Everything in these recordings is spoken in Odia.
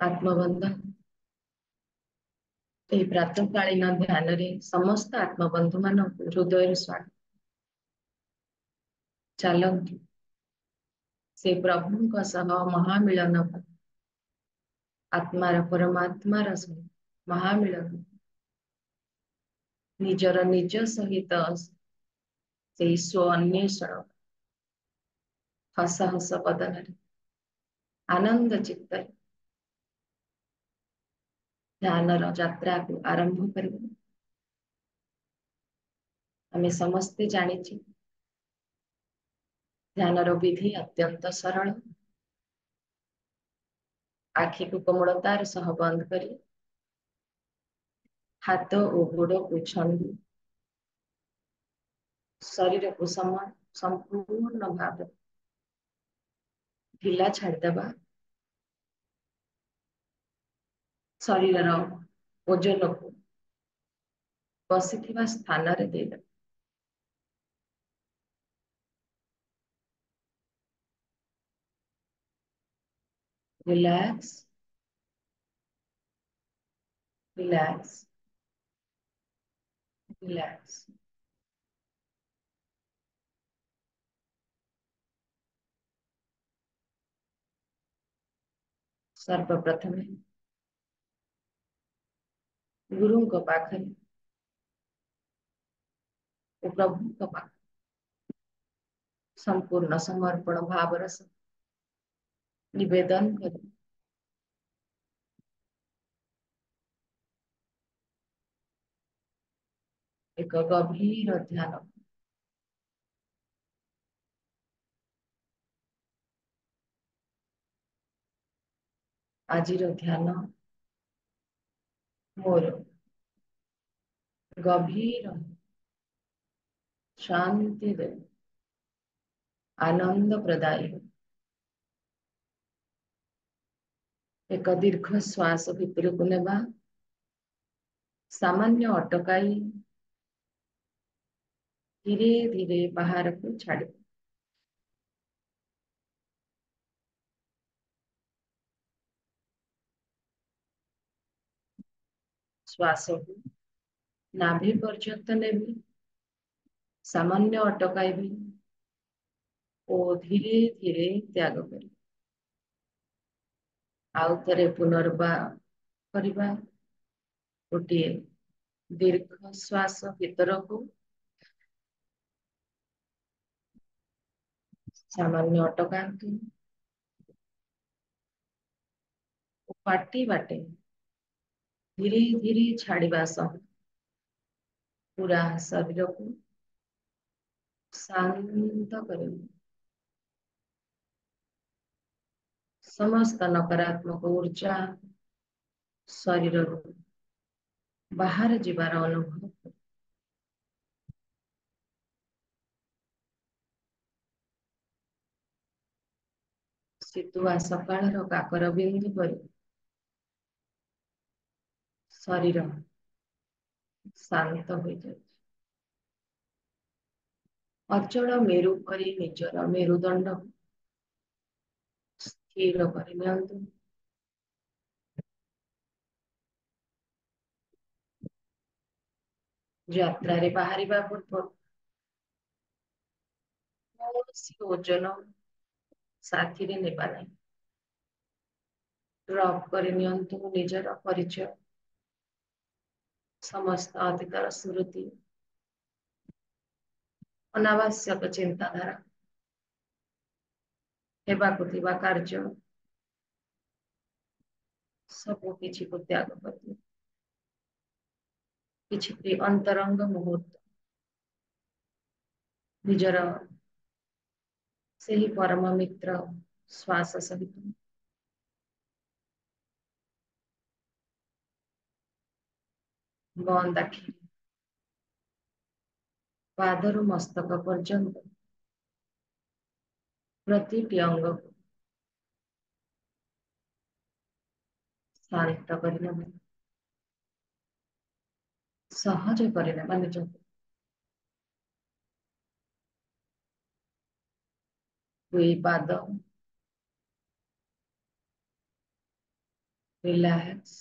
ଆତ୍ମବନ୍ଧନ। ଏହି ପ୍ରାତଃକାଳୀନ ଧ୍ୟାନରେ ସମସ୍ତ ଆତ୍ମବନ୍ଧୁ ମାନଙ୍କୁ ହୃଦୟରୁ ସ୍ୱାଗତ। ଚାଲନ୍ତୁ ସେ ପ୍ରଭୁଙ୍କ ସହ ମହାମିଳନ ପାଇଁ, ଆତ୍ମାର ପରମାତ୍ମାର ସହିତ ମହାମିଳନ, ନିଜର ନିଜ ସହିତ ସେଇ ସ୍ୱ ଅନ୍ୱେଷଣ, ହସ ହସ ବଦନରେ, ଆନନ୍ଦ ଚିତ୍ତରେ ଧ୍ୟାନର ଯାତ୍ରାକୁ ଆରମ୍ଭ କରିବା। ଆମେ ସମସ୍ତେ ଜାଣିଛୁ ଧ୍ୟାନର ବିଧି ଅତ୍ୟନ୍ତ ସରଳ। ଆଖିକୁ କୋମଳତାର ସହ ବନ୍ଦ କରି ହାତ ଓ ଗୋଡକୁ ଛନ୍ଦି ଶରୀରକୁ ସମ୍ପୂର୍ଣ୍ଣ ଭାବରେ ଢିଲା ଛାଡ଼ିଦେବା। ଶରୀରର ଓଜନକୁ ବସିଥିବା ସ୍ଥାନରେ ଦେଇଦେବା। Relax, relax, relax. ସର୍ବପ୍ରଥମେ ଗୁରୁଙ୍କ ପାଖରେ ଓ ପ୍ରଭୁଙ୍କ ପାଖରେ ସମ୍ପୂର୍ଣ୍ଣ ସମର୍ପଣ ଭାବର ସହ ନିବେଦନ କରି ଏକ ଗଭୀର ଧ୍ୟାନ ଆଜିର ଧ୍ୟାନ ମୋର ଗଭୀର ଶାନ୍ତିରେ ଆନନ୍ଦ ପ୍ରଦାୟୀ। ଏକ ଦୀର୍ଘ ଶ୍ୱାସ ଭିତରକୁ ନେବା, ସାମାନ୍ୟ ଅଟକାଇ ଧୀରେ ଧୀରେ ବାହାରକୁ ଛାଡ଼ିବା। ଶ୍ୱାସକୁ ନାଭି ପର୍ଯ୍ୟନ୍ତ ନେବି, ସାମାନ୍ୟ ଅଟକାଇବି ଓ ଧୀରେ ଧୀରେ ତ୍ୟାଗ କରିବି। ଆଉ ଥରେ ପୁନର୍ବାର କରିବା। ଗୋଟିଏ ଦୀର୍ଘ ଶ୍ୱାସ ଭିତରକୁ, ସାମାନ୍ୟ ଅଟକାନ୍ତୁ ଓ ପାଟି ବାଟେ ଧୀରେ ଧୀରେ ଛାଡ଼ିବା ସହ ପୁରା ଶରୀରକୁ ଶାନ୍ତ କରିବି। ସମସ୍ତ ନକାରାତ୍ମକ ऊर्जा ଶରୀରରୁ ବାହାରେ ଯିବାର ଅନୁଭବ। ଶୀତୁଆ ସକାଳର କାକର ବିନ୍ଦୁ ପରି ଶରୀର ଶାନ୍ତ ହୋଇଯାଉଛି। ଅଚଳ ମେରୁ ପରି ନିଜର ମେରୁଦଣ୍ଡ ସ୍ଥିର କରି ନିଅନ୍ତୁ। ଯାତ୍ରାରେ ବାହାରିବା ପୂର୍ବରୁ କୌଣସି ଓଜନ ସାଥିରେ ନେବା ନାହିଁ। ଡ୍ରପ୍ କରି ନିଅନ୍ତୁ ନିଜର ପରିଚୟ, ସମସ୍ତ ଅତୀତର ସ୍ମୃତି, ଅନାବଶ୍ୟକ ଚିନ୍ତାଧାରା, ହେବାକୁ ଥିବା କାର୍ଯ୍ୟ, ସବୁ କିଛିକୁ ତ୍ୟାଗ କରିଦିଅ। କିଛି ଅନ୍ତରଙ୍ଗ ମୁହୂର୍ତ୍ତ ନିଜର ସେହି ପରମ ମିତ୍ର ଶ୍ୱାସ ସହିତ ବନ୍ଦ ଆଖି, ପାଦରୁ ମସ୍ତକ ପର୍ଯ୍ୟନ୍ତ ପ୍ରତିଟି ଅଙ୍ଗକୁ ଶାନ୍ତ କରିନେବା, ସହଜ କରିନେବା ନିଜକୁ। ଦୁଇ ପାଦ ରିଲାକ୍ସ।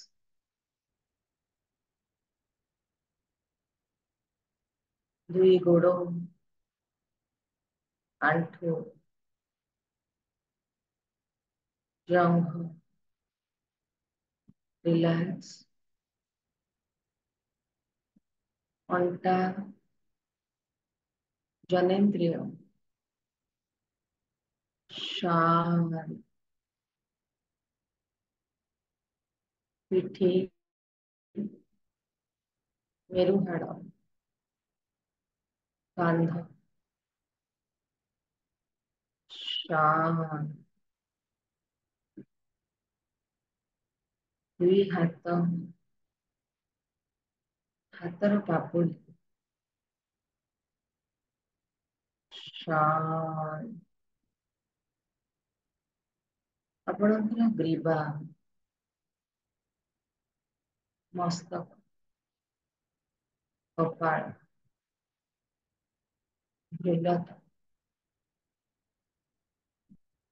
ଦୁଇ ଗୋଡ଼, ଆଣ୍ଠୁ, ଜଙ୍ଘ ରିଲାକ୍ସ। ଅଣ୍ଟା, ଜନେନ୍ଦ୍ରିୟ ଶାନ୍ତ। ପିଠି, ମେରୁହାଡ଼, କାନ୍ଧ ଶାନ୍ତ। ଦୁଇ ହାତ, ହାତର ପାପୁଲି ଶାନ୍ତ। ଆପଣଙ୍କର ଗ୍ରୀବା, ମସ୍ତକ, କପାଳ, ହୃଦୟ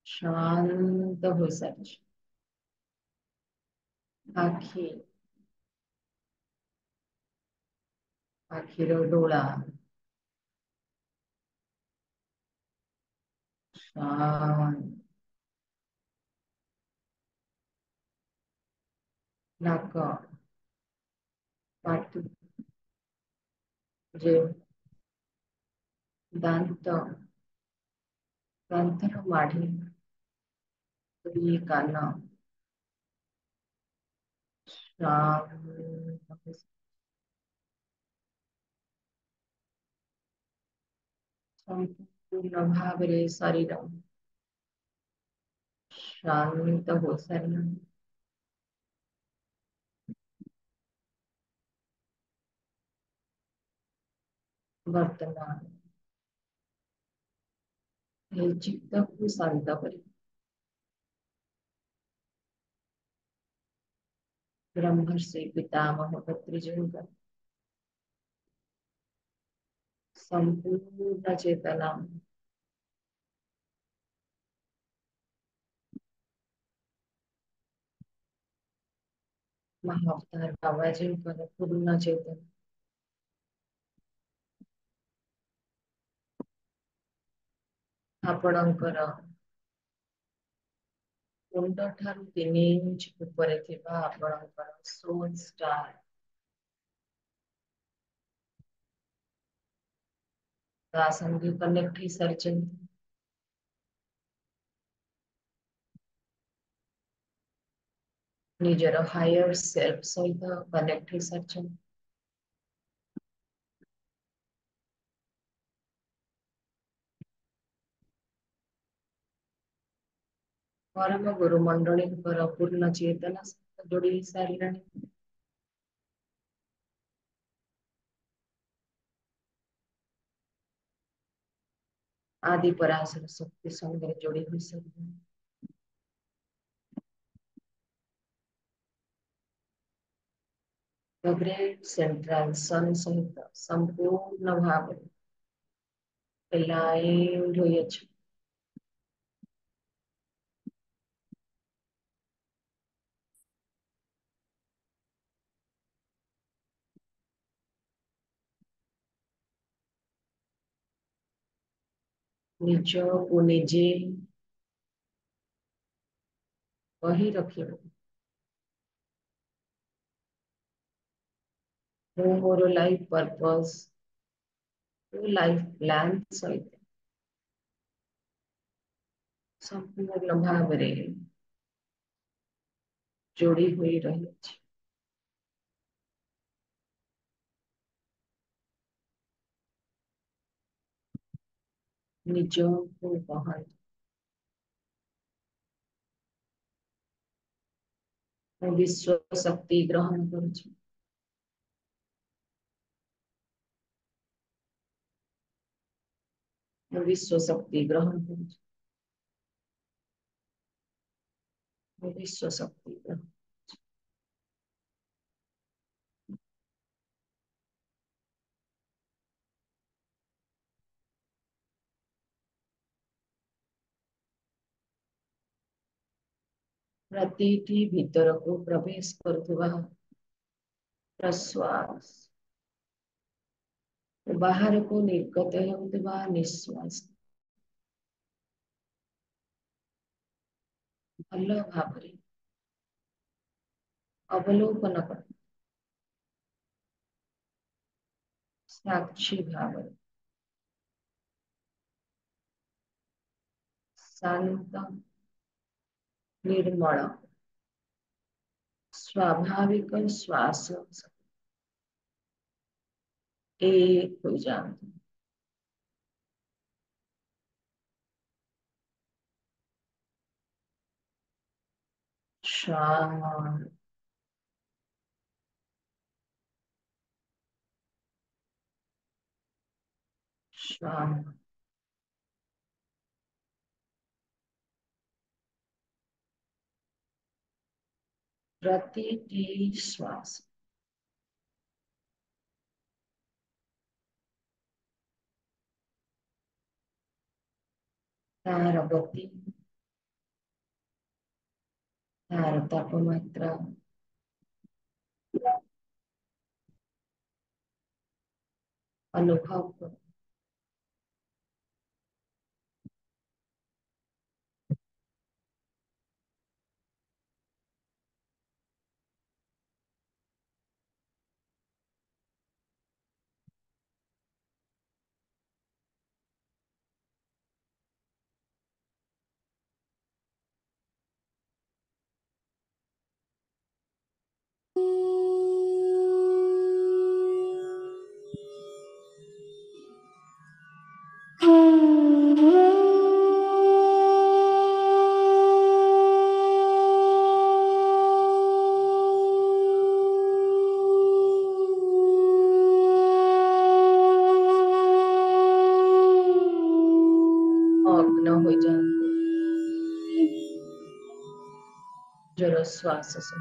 ଶାନ୍ତ ହୋଇସାରିଛି। ଆଖି, ଆଖିର ଡୋଳା ଶାନ୍ତ। ନାକ, ପାଟି, ଜିଭ, ଦାନ୍ତ, ଦାନ୍ତର ମାଢି, ଦୁଇ କାନ ଶାନ୍ତ। ସମ୍ପୂର୍ଣ୍ଣ ଭାବରେ ଶରୀର ଶାନ୍ତ ହୋଇସାରିଲାଣି। ବର୍ତ୍ତମାନ ଏହି ଚିତ୍ତକୁ ଶାନ୍ତ କରି ବ୍ରହ୍ମର୍ଷି ପିତାମହ ପତ୍ରିଜୀଙ୍କ संपूर्ण चेतना महाअवतार बाबाजीଙ୍କର ପୂର୍ଣ୍ଣ ଚେତନା ଆପଣଙ୍କର ମୁଣ୍ଡ ଠାରୁ 3 ଇଞ୍ଚ ଉପରେ ଥିବା ଆପଣଙ୍କର ସୋଲ ଷ୍ଟାର ତା ସଙ୍ଗେ କନେକ୍ଟ ହେଇସାରିଛନ୍ତି। ନିଜର ହାୟର ସେଲ୍ଫ ସହିତ କନେକ୍ଟ ହେଇସାରିଛନ୍ତି। ପରମ ଗୁରୁ ମଣ୍ଡଳୀଙ୍କର ପୂର୍ଣ୍ଣ ଚେତନା ସହିତ ଯୋଡି ସାରିଲାଣି। आदि पराशर शक्ति संगे जोड़ी हुई सभी द ग्रेट सेंट्रल सन सहित संपूर्ण भाव लाइन हुई अछि। ନିଜକୁ ନିଜେ କହି ରଖିବ ମୁଁ ମୋର ଲାଇଫ ପର୍ପସ ଲାଇଫ ପ୍ଲାନ ସହିତ संपूर्ण भावरे जोड़ी हुई रही अछि। ନିଜକୁ କହନ୍ତୁ ମୁଁ ବିଶ୍ୱ ଶକ୍ତି ଗ୍ରହଣ କରୁଛି। ମୁଁ ବିଶ୍ୱ ଶକ୍ତି ଗ୍ରହଣ କରୁଛି। ମୁଁ ବିଶ୍ୱ ଶକ୍ତି ଗ୍ରହଣ પ્રતિથી ભીતરକୁ પ્રવેશ କରୁଥିବା ପ୍ରଶ୍ୱାସ ବାହାରକୁ ନିର୍ଗତ ହେଉଥିବା ନିଶ୍ୱାସ ଭଲ ଭାବରେ ଅବଲୋକନ କର। ସାକ୍ଷୀ ଭାବରେ ଶାନ୍ତ ନିର୍ମଳ ସ୍ୱାଭାବିକ ଶ୍ୱାସ ଏକ ହୋଇଯାଆନ୍ତୁ। शांत शांत प्रतिटी श्वास तार गति तार तापमात्रा अनुभव करो। मग्न हो जाते जरा श्वास से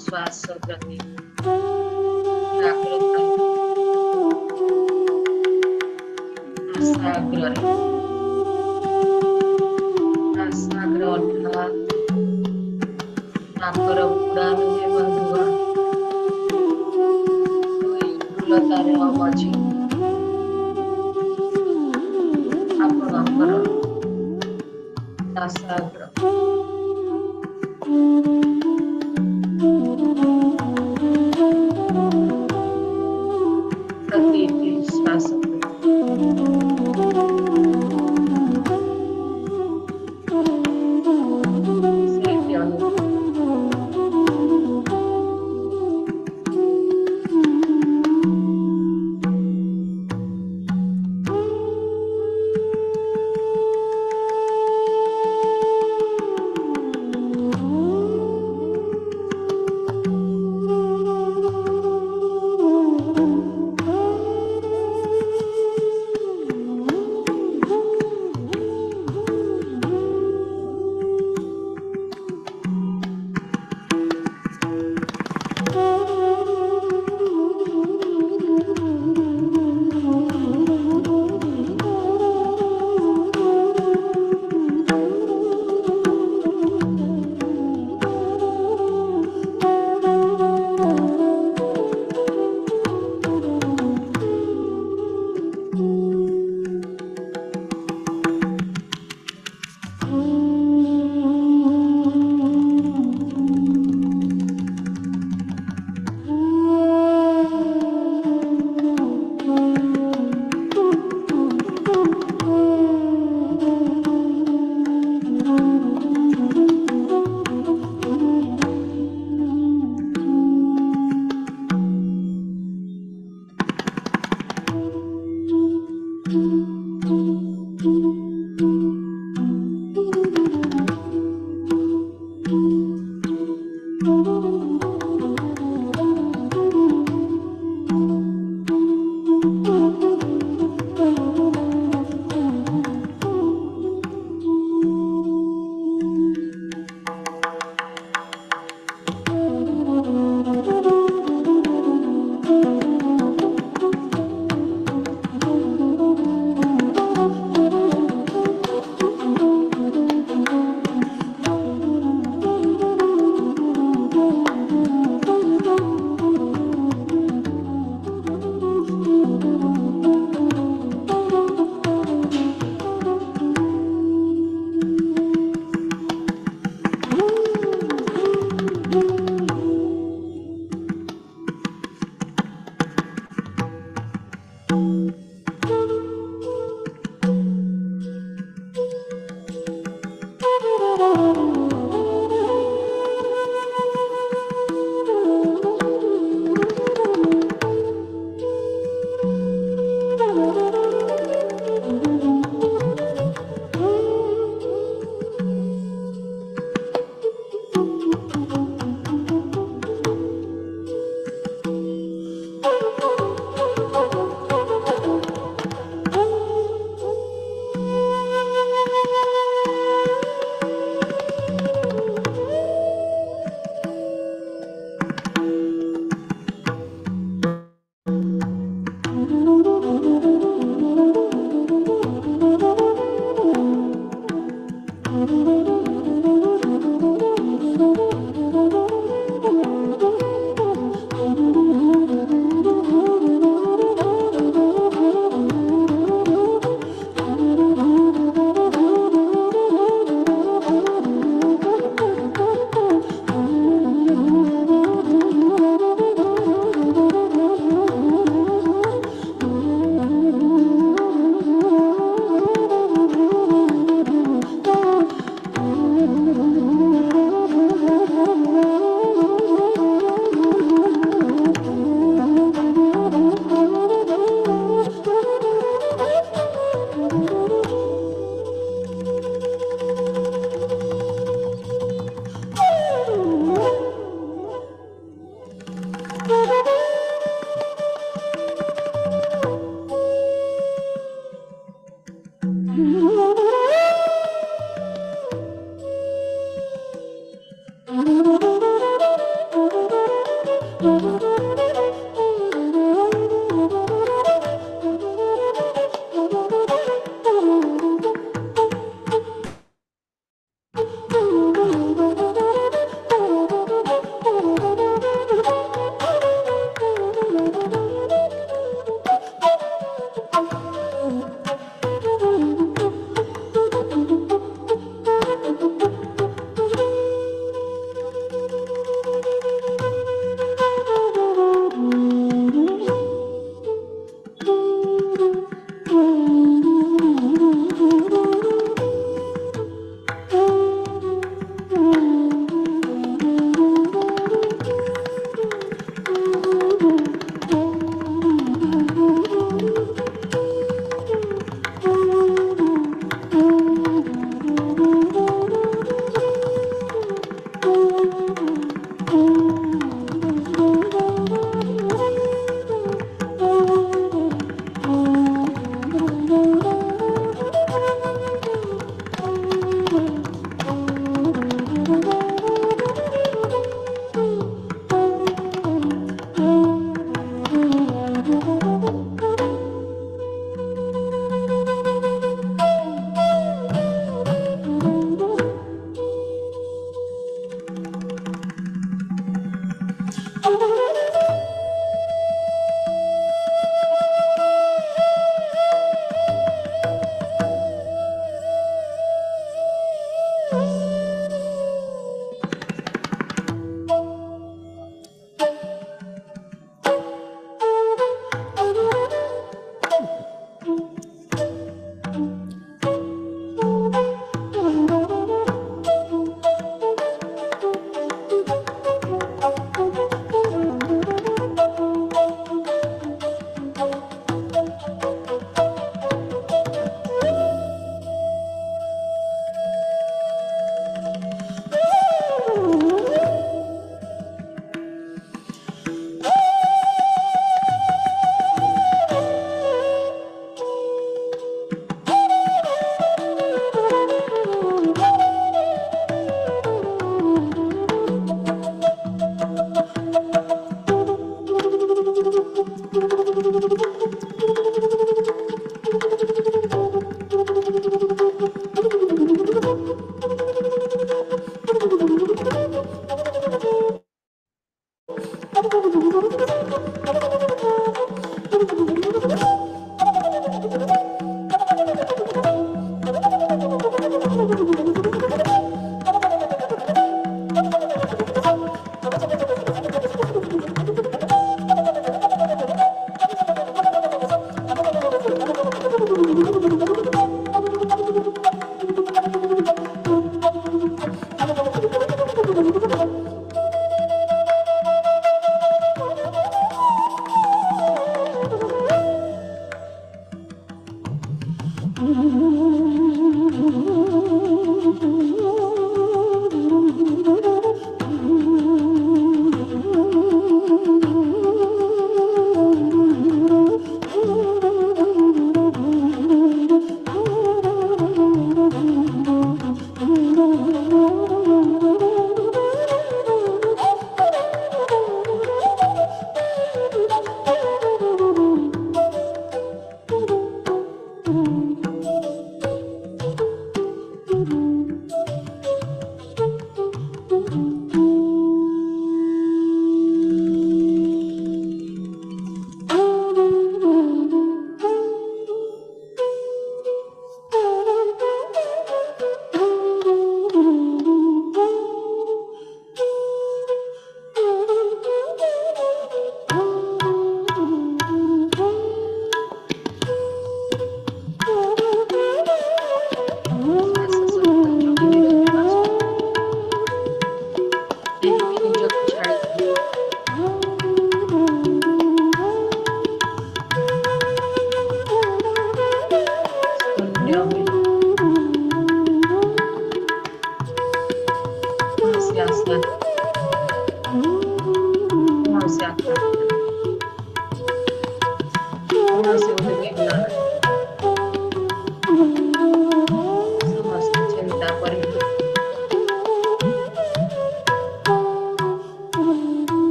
श्वासोच्छ्वासाप्रती जागृत नासाग्र अर्थात नाकर बुडानुहे बंधुआ दुलतारे अमझी नासाग्र प्रतीतील श्वासक्रिया सेती अनुभव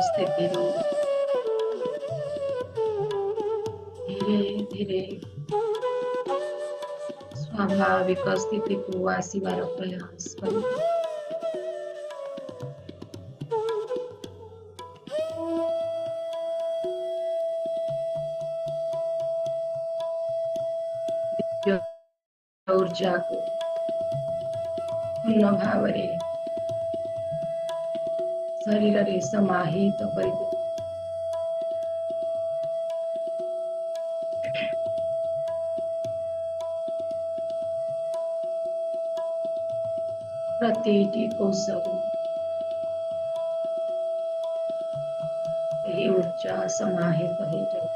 ସ୍ଥିତିରୁ ଧୀରେ ଧୀରେ ସ୍ୱାଭାବିକ ସ୍ଥିତିକୁ ଆସିବାର ପ୍ରୟାସ କରିବେ। ऊर्जाକୁ ପୂର୍ଣ୍ଣ ଭାବରେ ଶରୀରରେ ସମାହିତ କରିବେ। प्रतिटी कोशରୁ ଏହି ଉର୍ଜା ସମାହିତ ହେଇଯାଉ।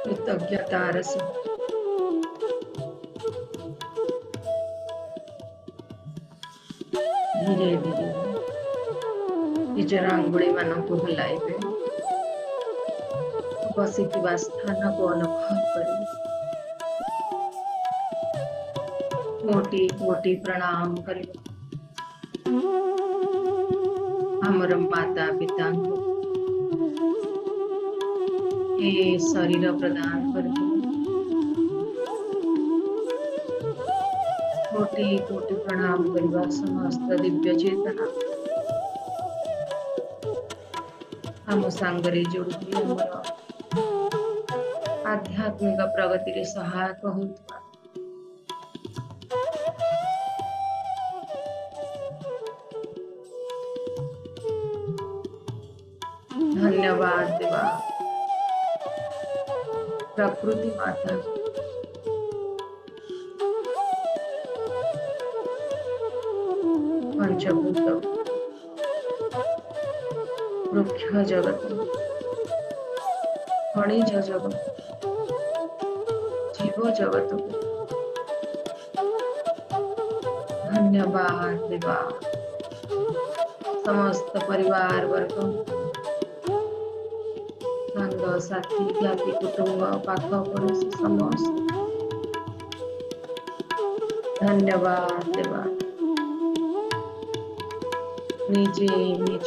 କୃତଜ୍ଞତାର ସହ ଧୀରେ ଧୀରେ ନିଜର ଆଙ୍ଗୁଳି ମାନଙ୍କୁ ହଲାଇବେ। ବସିଥିବା ସ୍ଥାନକୁ ଅନୁଭବ କରିବେ। କୋଟି କୋଟି ପ୍ରଣାମ କରିବେ ଆମର ମାତା ପିତାଙ୍କୁ। ଏ ଶରୀର ପ୍ରଦାନ କରିଥିଲେ। କୋଟି କୋଟି ପ୍ରଣାମ କରିବା ସମସ୍ତ ଦିବ୍ୟ ଚେତନା ଆମ ସାଙ୍ଗରେ ଯୋଡୁଛି ଆମର ଆଧ୍ୟାତ୍ମିକ ପ୍ରଗତିରେ ସହାୟକ ହେଉଥିବା ଧନ୍ୟବାଦ ଦେବା ପ୍ରକୃତି ମାତା ପଞ୍ଚଭୂତ ବୃକ୍ଷ ଜଗତ ଖଣିଜ ଜଗତ ଜୀବ ଜଗତକୁ ଧନ୍ୟବାଦ ଦେବା ସମସ୍ତ ପରିବାର ବର୍ଗ ସାଙ୍ଗ ସାଥୀ ଜ୍ଞାତି କୁଟୁମ୍ବ ପାଖ ପଡୋଶୀ ସମସ୍ତ ଧନ୍ୟବାଦ ଦେବା ନିଜେ ନିଜ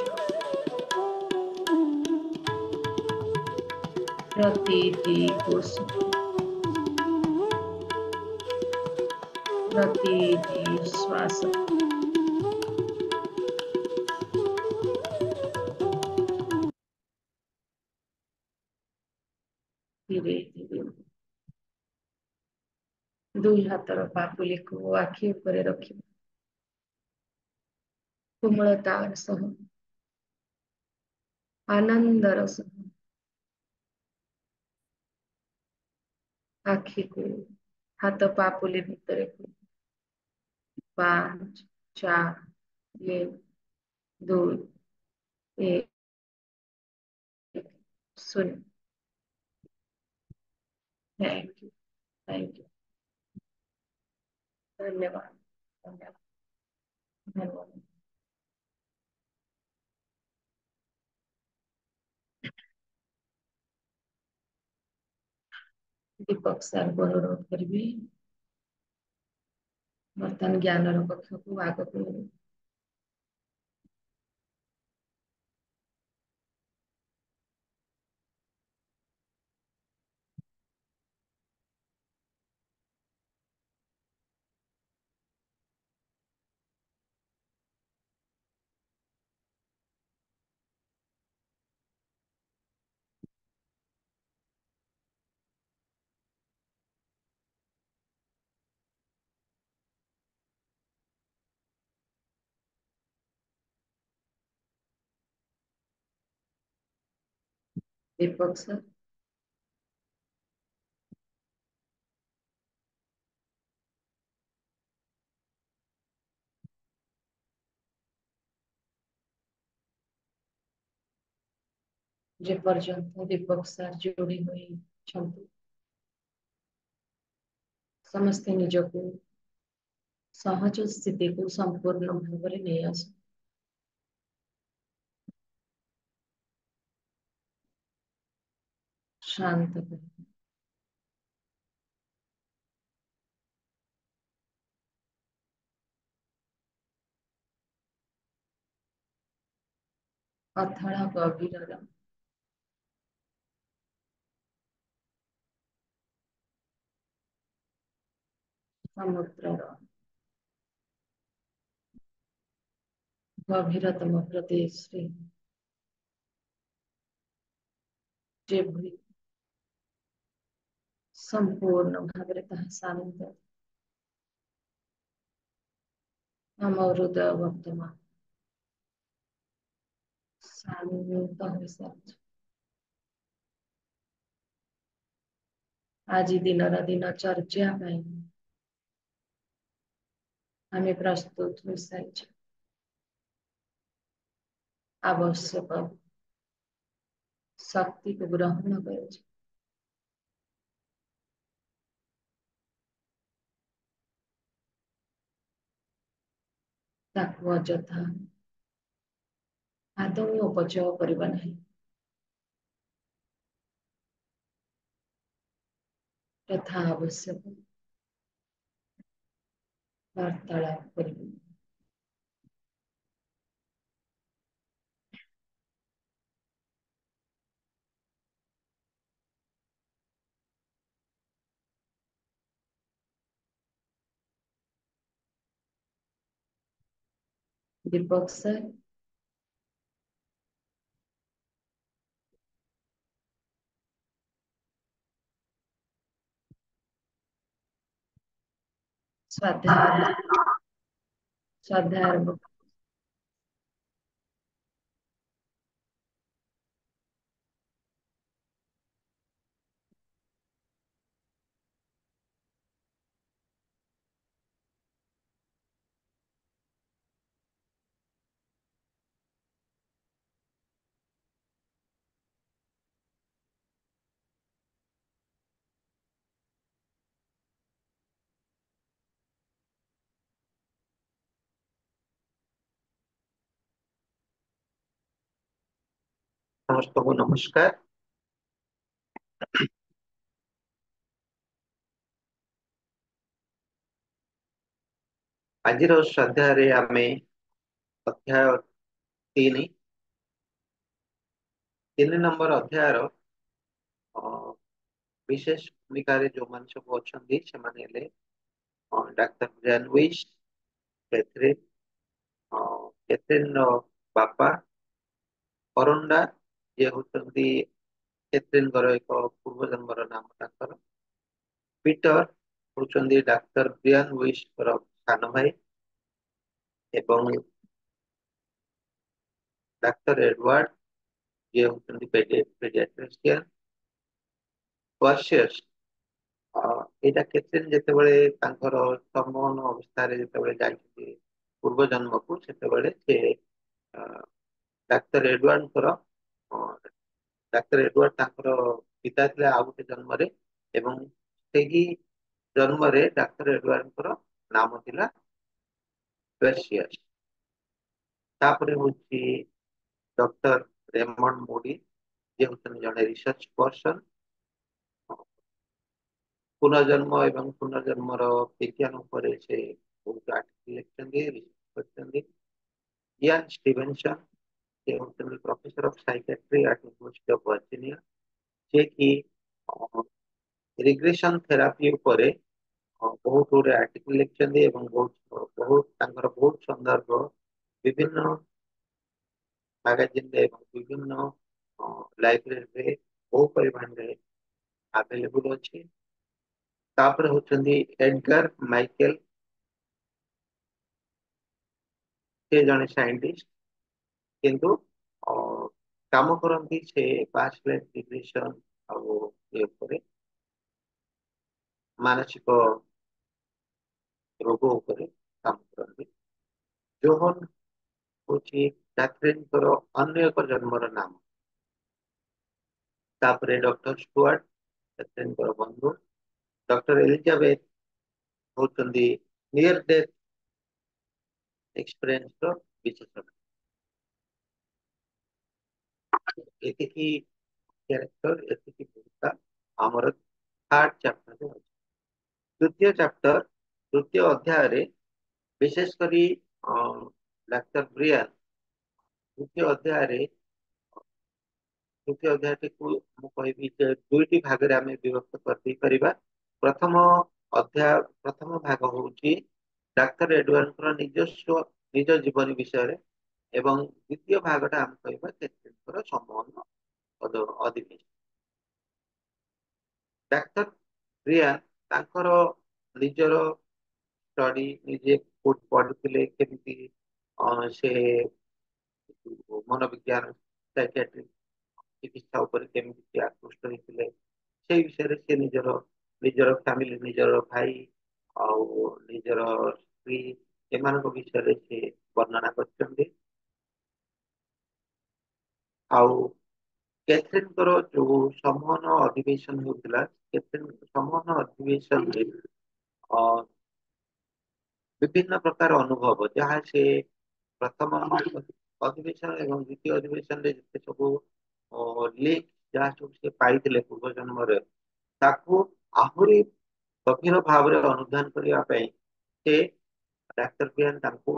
ପ୍ରତିଟି କୋଷ ପ୍ରତିଟି ଶ୍ୱାସ ଧୀରେ ଧୀରେ ଦୁଇ ହାତର ପାପୁଲିକୁ ଆଖି ଉପରେ ରଖିବା। କୋମଳତାର ସହ ଆନନ୍ଦର ସହ ଆଖିକୁ ହାତ ପାପୁଲି ଭିତରେ 5 4 3 2 1 ଶୂନ। थैंक यू थैंक यू धन्यवाद धन्यवाद धन्यवाद। दीपक सर को अनुरोध करी बर्तमान ज्ञान कक्षक आग को दीपक सर जे पर्यंत दीपक सर जोड़ी हुई समस्ते निजको सहज स्थिति को संपूर्ण भाव में नहीं आस शांत कर अथड़ा गभीर समुद्र गभीरतम प्रदेश संपूर्ण भाव शांत ଆମ ହୃଦୟ ବର୍ତ୍ତମାନ ଶାନ୍ତ ହୋଇସାରିଛି। ଆଜି ଦିନର ଦିନଚର୍ଯ୍ୟା ପାଇଁ ଆମେ ପ୍ରସ୍ତୁତ ହୋଇସାରିଛୁ। ଆବଶ୍ୟକ ଶକ୍ତିକୁ ଗ୍ରହଣ କରୁଛୁ। ତାକୁ ଅଯଥା ଆଦୌ ଅପଚୟ କରିବା ନାହିଁ। ଯଥା ଆବଶ୍ୟକ ବାର୍ତ୍ତାଳାପ କରିବୁ। ଦୀପକ ସାର୍, ସ୍ୱାଧ୍ୟାୟ ସ୍ୱାଧ୍ୟାୟ ଆରମ୍ଭ। ସମସ୍ତଙ୍କୁ ନମସ୍କାର। ଆଜିର ସ୍ୱାଧ୍ୟାୟରେ ଆମେ ଅଧ୍ୟାୟ 3 ନମ୍ବର ଅଧ୍ୟାୟର ବିଶେଷ ଭୂମିକାରେ ଯୋଉମାନେ ସବୁ ଅଛନ୍ତି ସେମାନେ ହେଲେ ଡାକ୍ତର ବ୍ରାୟାନ ୱିସ୍, କେଥରିନ୍, କେଥରିନ୍‌ର ବାପା ଅରୁଣ୍ଡା, ଯିଏ ହେଉଛନ୍ତି କେଥରିନ୍‌ଙ୍କର ଏକ ପୂର୍ବ ଜନ୍ମର ନାମ ତାଙ୍କର। ପିଟର ହେଉଛନ୍ତି ଡାକ୍ତର ବ୍ରାୟାନ ୱିସ୍‌ଙ୍କର ସାନ ଭାଇ ଏବଂ ଡାକ୍ତର ଏଡୱାର୍ଡ, ଯିଏ ହେଉଛନ୍ତି ପେଡିଆଟ୍ରିସିଆନ। ପର୍ସିୟସ୍, ଏଇଟା କେଥରିନ୍ ଯେତେବେଳେ ତାଙ୍କର ସମ୍ମୋହନ ଅବସ୍ଥାରେ ଯେତେବେଳେ ଯାଇଛନ୍ତି ପୂର୍ବ ଜନ୍ମକୁ, ସେତେବେଳେ ସେ ଡାକ୍ତର ଏଡୱାର୍ଡଙ୍କର ଡାକ୍ତର ଏଡୱାର୍ଡ ତାଙ୍କର ପିତା ଥିଲେ ଆଉ ଗୋଟେ ଜନ୍ମରେ, ଏବଂ ସେହି ଜନ୍ମରେ ଡାକ୍ତର ଏଡୱାର୍ଡଙ୍କର ନାମ ଥିଲା ପର୍ସିୟସ୍। ତାପରେ ହଉଛି ଡକ୍ଟର ରେମଣ୍ଡ ମୋଡି, ଯିଏ ହେଉଛନ୍ତି ଜଣେ ରିସର୍ଚ୍ଚ ପର୍ସନ। ପୁନର୍ଜନ୍ମ ଏବଂ ପୁନର୍ଜନ୍ମର ବିଜ୍ଞାନ ଉପରେ ସେ ବହୁତ ଆର୍ଟିକଲ ଲେଖିଛନ୍ତି, ରିସର୍ଚ୍ଚ କରିଛନ୍ତି। ଇଆନ୍ ଷ୍ଟିଭେନସନ୍, ସେ ହେଉଛନ୍ତି professor of psychiatry at University of Virginia, ଯିଏକି ରିଗ୍ରେସନ ଥେରାପି ଉପରେ ବହୁତ ଗୁଡେ ଆର୍ଟିକଲ ଲେଖିଛନ୍ତି ଏବଂ ତାଙ୍କର ବହୁତ ସନ୍ଦର୍ଭ ବିଭିନ୍ନ ମାଗାଜିନରେ ଏବଂ ବିଭିନ୍ନ ଲାଇବ୍ରେରୀରେ ବହୁ ପରିମାଣରେ ଆଭେଲେବୁଲ ଅଛି। ତାପରେ ହଉଛନ୍ତି ଏଡଗାର ମାଇକେଲ, ସେ ଜଣେ ସାଇଣ୍ଟିଷ୍ଟ, କିନ୍ତୁ କାମ କରନ୍ତି ସେ ପାସଲେଟ ଡିଗ୍ରେସନ ଆଉ ଏ ଉପରେ ମାନସିକ ରୋଗ ଉପରେ କାମ କରନ୍ତି। ଜୋହନ ହଉଛି କ୍ୟାଥରିନ୍‌ଙ୍କର ଅନ୍ୟ ଏକ ଜନ୍ମର ନାମ। ତାପରେ ଡକ୍ଟର ଷ୍ଟୁଆର୍ଟ, କ୍ୟାଥରିନ୍‌ଙ୍କର ବନ୍ଧୁ। ଡକ୍ଟର ଏଲିଜାବେଥ ହଉଛନ୍ତି ନିୟର ଡେଥ୍ ଏକ୍ସପିରିଏନ୍ସର ବିଶେଷଜ୍ଞ। ଏତିକି କ୍ୟାରେକ୍ଟର, ଏତିକି ଭୂମିକା ଆମର ଥାର୍ଡ ଚାପ୍ଟରରେ ଅଛି। ତୃତୀୟ ଅଧ୍ୟାୟରେ ବିଶେଷ କରି ଡାକ୍ତର ବ୍ରିଆନ ତୃତୀୟ ଅଧ୍ୟାୟଟିକୁ ମୁଁ କହିବି ଯେ ଦୁଇଟି ଭାଗରେ ଆମେ ବିଭକ୍ତ କରିଦେଇପାରିବା। ପ୍ରଥମ ଭାଗ ହଉଛି ଡାକ୍ତର ଏଡୱାର୍ଡଙ୍କର ନିଜ ଜୀବନୀ ବିଷୟରେ, ଏବଂ ଦ୍ୱିତୀୟ ଭାଗଟା ଆମେ କହିବା କେଥରିନ୍‌ଙ୍କର ସମ୍ମୋହନ ଅଧିବେଶନ। ଡାକ୍ତର ବ୍ରିଆନ ତାଙ୍କର ନିଜର ଷ୍ଟଡି ନିଜେ କୋଉଠି ପଢିଥିଲେ, କେମିତି ସେ ମନୋବିଜ୍ଞାନ ସାଇକିଆଟ୍ରି ଚିକିତ୍ସା ଉପରେ କେମିତି ସେ ଆକୃଷ୍ଟ ହେଇଥିଲେ, ସେଇ ବିଷୟରେ ସେ ନିଜର ଫ୍ୟାମିଲି, ନିଜର ଭାଇ ଆଉ ନିଜର ସ୍ତ୍ରୀ ଏମାନଙ୍କ ବିଷୟରେ ସେ ବର୍ଣ୍ଣନା କରିଛନ୍ତି। ଆଉ କ୍ୟାଥରିନ୍‌ଙ୍କର ଯୋଉ ସମ୍ମୋହନ ଅଧିବେଶନ ହେଉଥିଲା, କ୍ୟାଥରିନ୍ ସମ୍ମୋହନ ଅଧିବେଶନରେ ଅ, ବିଭିନ୍ନ ପ୍ରକାର ଅନୁଭବ ଯାହା ସେ ପ୍ରଥମ ଅଧିବେଶନ ଏବଂ ଦ୍ୱିତୀୟ ଅଧିବେଶନରେ ଯେତେ ସବୁ ଲିଙ୍କ୍ ଯାହା ସବୁ ସେ ପାଇଥିଲେ ପୂର୍ବ ଜନ୍ମରେ, ତାକୁ ଆହୁରି ଗଭୀର ଭାବରେ ଅନୁଧ୍ୟାନ କରିବା ପାଇଁ ସେ ଡାକ୍ତର ବିହାନ ତାଙ୍କୁ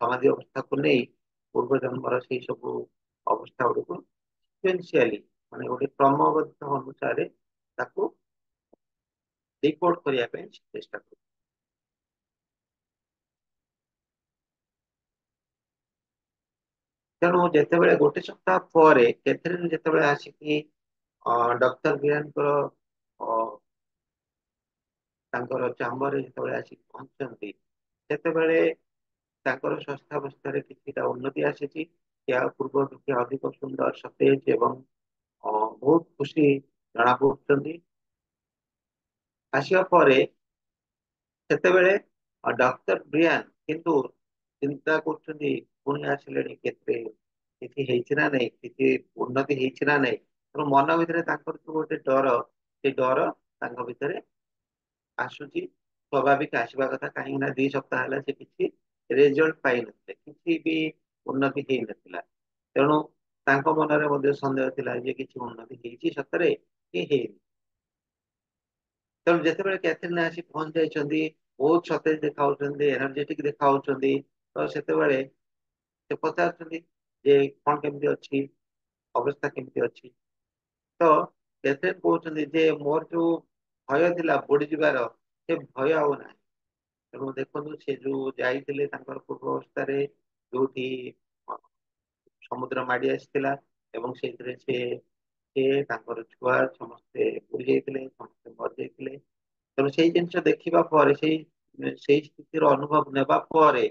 ସମାଧି ଅବସ୍ଥାକୁ ନେଇ ପୂର୍ବ ଜନ୍ମର ସେଇ ସବୁ ଅବସ୍ଥା ଗୁଡ଼ିକୁ ସିକ୍ୱେନ୍ସିଆଲି, ମାନେ ଗୋଟେ କ୍ରମବଦ୍ଧ ଅନୁସାରେ ତାକୁ ରିପୋର୍ଟ କରିବା ପାଇଁ ଚେଷ୍ଟା କରୁ। ତେଣୁ ଯେତେବେଳେ ଗୋଟେ ସପ୍ତାହ ପରେ କ୍ୟାଥରିନ୍ ଯେତେବେଳେ ଆସିକି ଡକ୍ଟର ବିହାନଙ୍କର ତାଙ୍କର ଚାମ୍ବରରେ ଯେତେବେଳେ ଆସିକି ପହଞ୍ଚନ୍ତି, ସେତେବେଳେ ତାଙ୍କର ସ୍ୱାସ୍ଥ୍ୟାବସ୍ଥାରେ କିଛିଟା ଉନ୍ନତି ଆସିଛି। ଏହା ପୂର୍ବ ଅପେକ୍ଷା ଅଧିକ ସୁନ୍ଦର, ସତେଜ ଏବଂ ବହୁତ ଖୁସି ଜଣା ପଡୁଛନ୍ତି। ଆସିବା ପରେ ସେତେବେଳେ ଡକ୍ଟର ବ୍ରିଆନ କିନ୍ତୁ ଚିନ୍ତା କରୁଛନ୍ତି, ପୁଣି ଆସିଲେଣି, କେତେ କିଛି ହେଇଛି ନା ନାଇଁ, କିଛି ଉନ୍ନତି ହେଇଛି ନା ନାଇଁ। ତେଣୁ ମନ ଭିତରେ ତାଙ୍କର ଯୋଉ ଗୋଟେ ଡର, ସେ ଡର ତାଙ୍କ ଭିତରେ ଆସୁଛି, ସ୍ୱାଭାବିକ ଆସିବା କଥା। କାହିଁକି ନା 2 ସପ୍ତାହ ହେଲା ସେ କିଛି ରେଜଲ୍ଟ ପାଇନଥିଲେ, କିଛି ବି ଉନ୍ନତି ହେଇନଥିଲା। ତେଣୁ ତାଙ୍କ ମନରେ ମଧ୍ୟ ସନ୍ଦେହ ଥିଲା ଯେ କିଛି ଉନ୍ନତି ହେଇଛି ସତରେ କି ହେଇନି। ତେଣୁ ଯେତେବେଳେ କ୍ୟାଥରିନ୍ ଆସି ପହଞ୍ଚି ଯାଇଛନ୍ତି, ବହୁତ ସତେଜ ଦେଖାଉଛନ୍ତି, ଏନର୍ଜେଟିକ ଦେଖାଉଛନ୍ତି, ତ ସେତେବେଳେ ସେ ପଚାରୁଛନ୍ତି ଯେ କଣ କେମିତି ଅଛି, ଅବସ୍ଥା କେମିତି ଅଛି। ତ କ୍ୟାଥରିନ୍ କହୁଛନ୍ତି ଯେ ମୋର ଯୋଉ ଭୟ ଥିଲା ବୁଡିଯିବାର, ସେ ଭୟ ଆଉ ନାହିଁ। ତେଣୁ ଦେଖନ୍ତୁ, ସେ ଯୋଉ ଯାଇଥିଲେ ତାଙ୍କର ପୂର୍ବ ଅବସ୍ଥାରେ, ଯୋଉଠି ସମୁଦ୍ର ମାଡି ଆସିଥିଲା ଏବଂ ସେଇଥିରେ ସେ ତାଙ୍କର ଛୁଆ ସମସ୍ତେ ବୁଡି ଯାଇଥିଲେ, ସମସ୍ତେ ମରିଯାଇଥିଲେ। ତେଣୁ ସେଇ ଜିନିଷ ଦେଖିବା ପରେ, ସେଇ ସ୍ଥିତିର ଅନୁଭବ ନେବା ପରେ,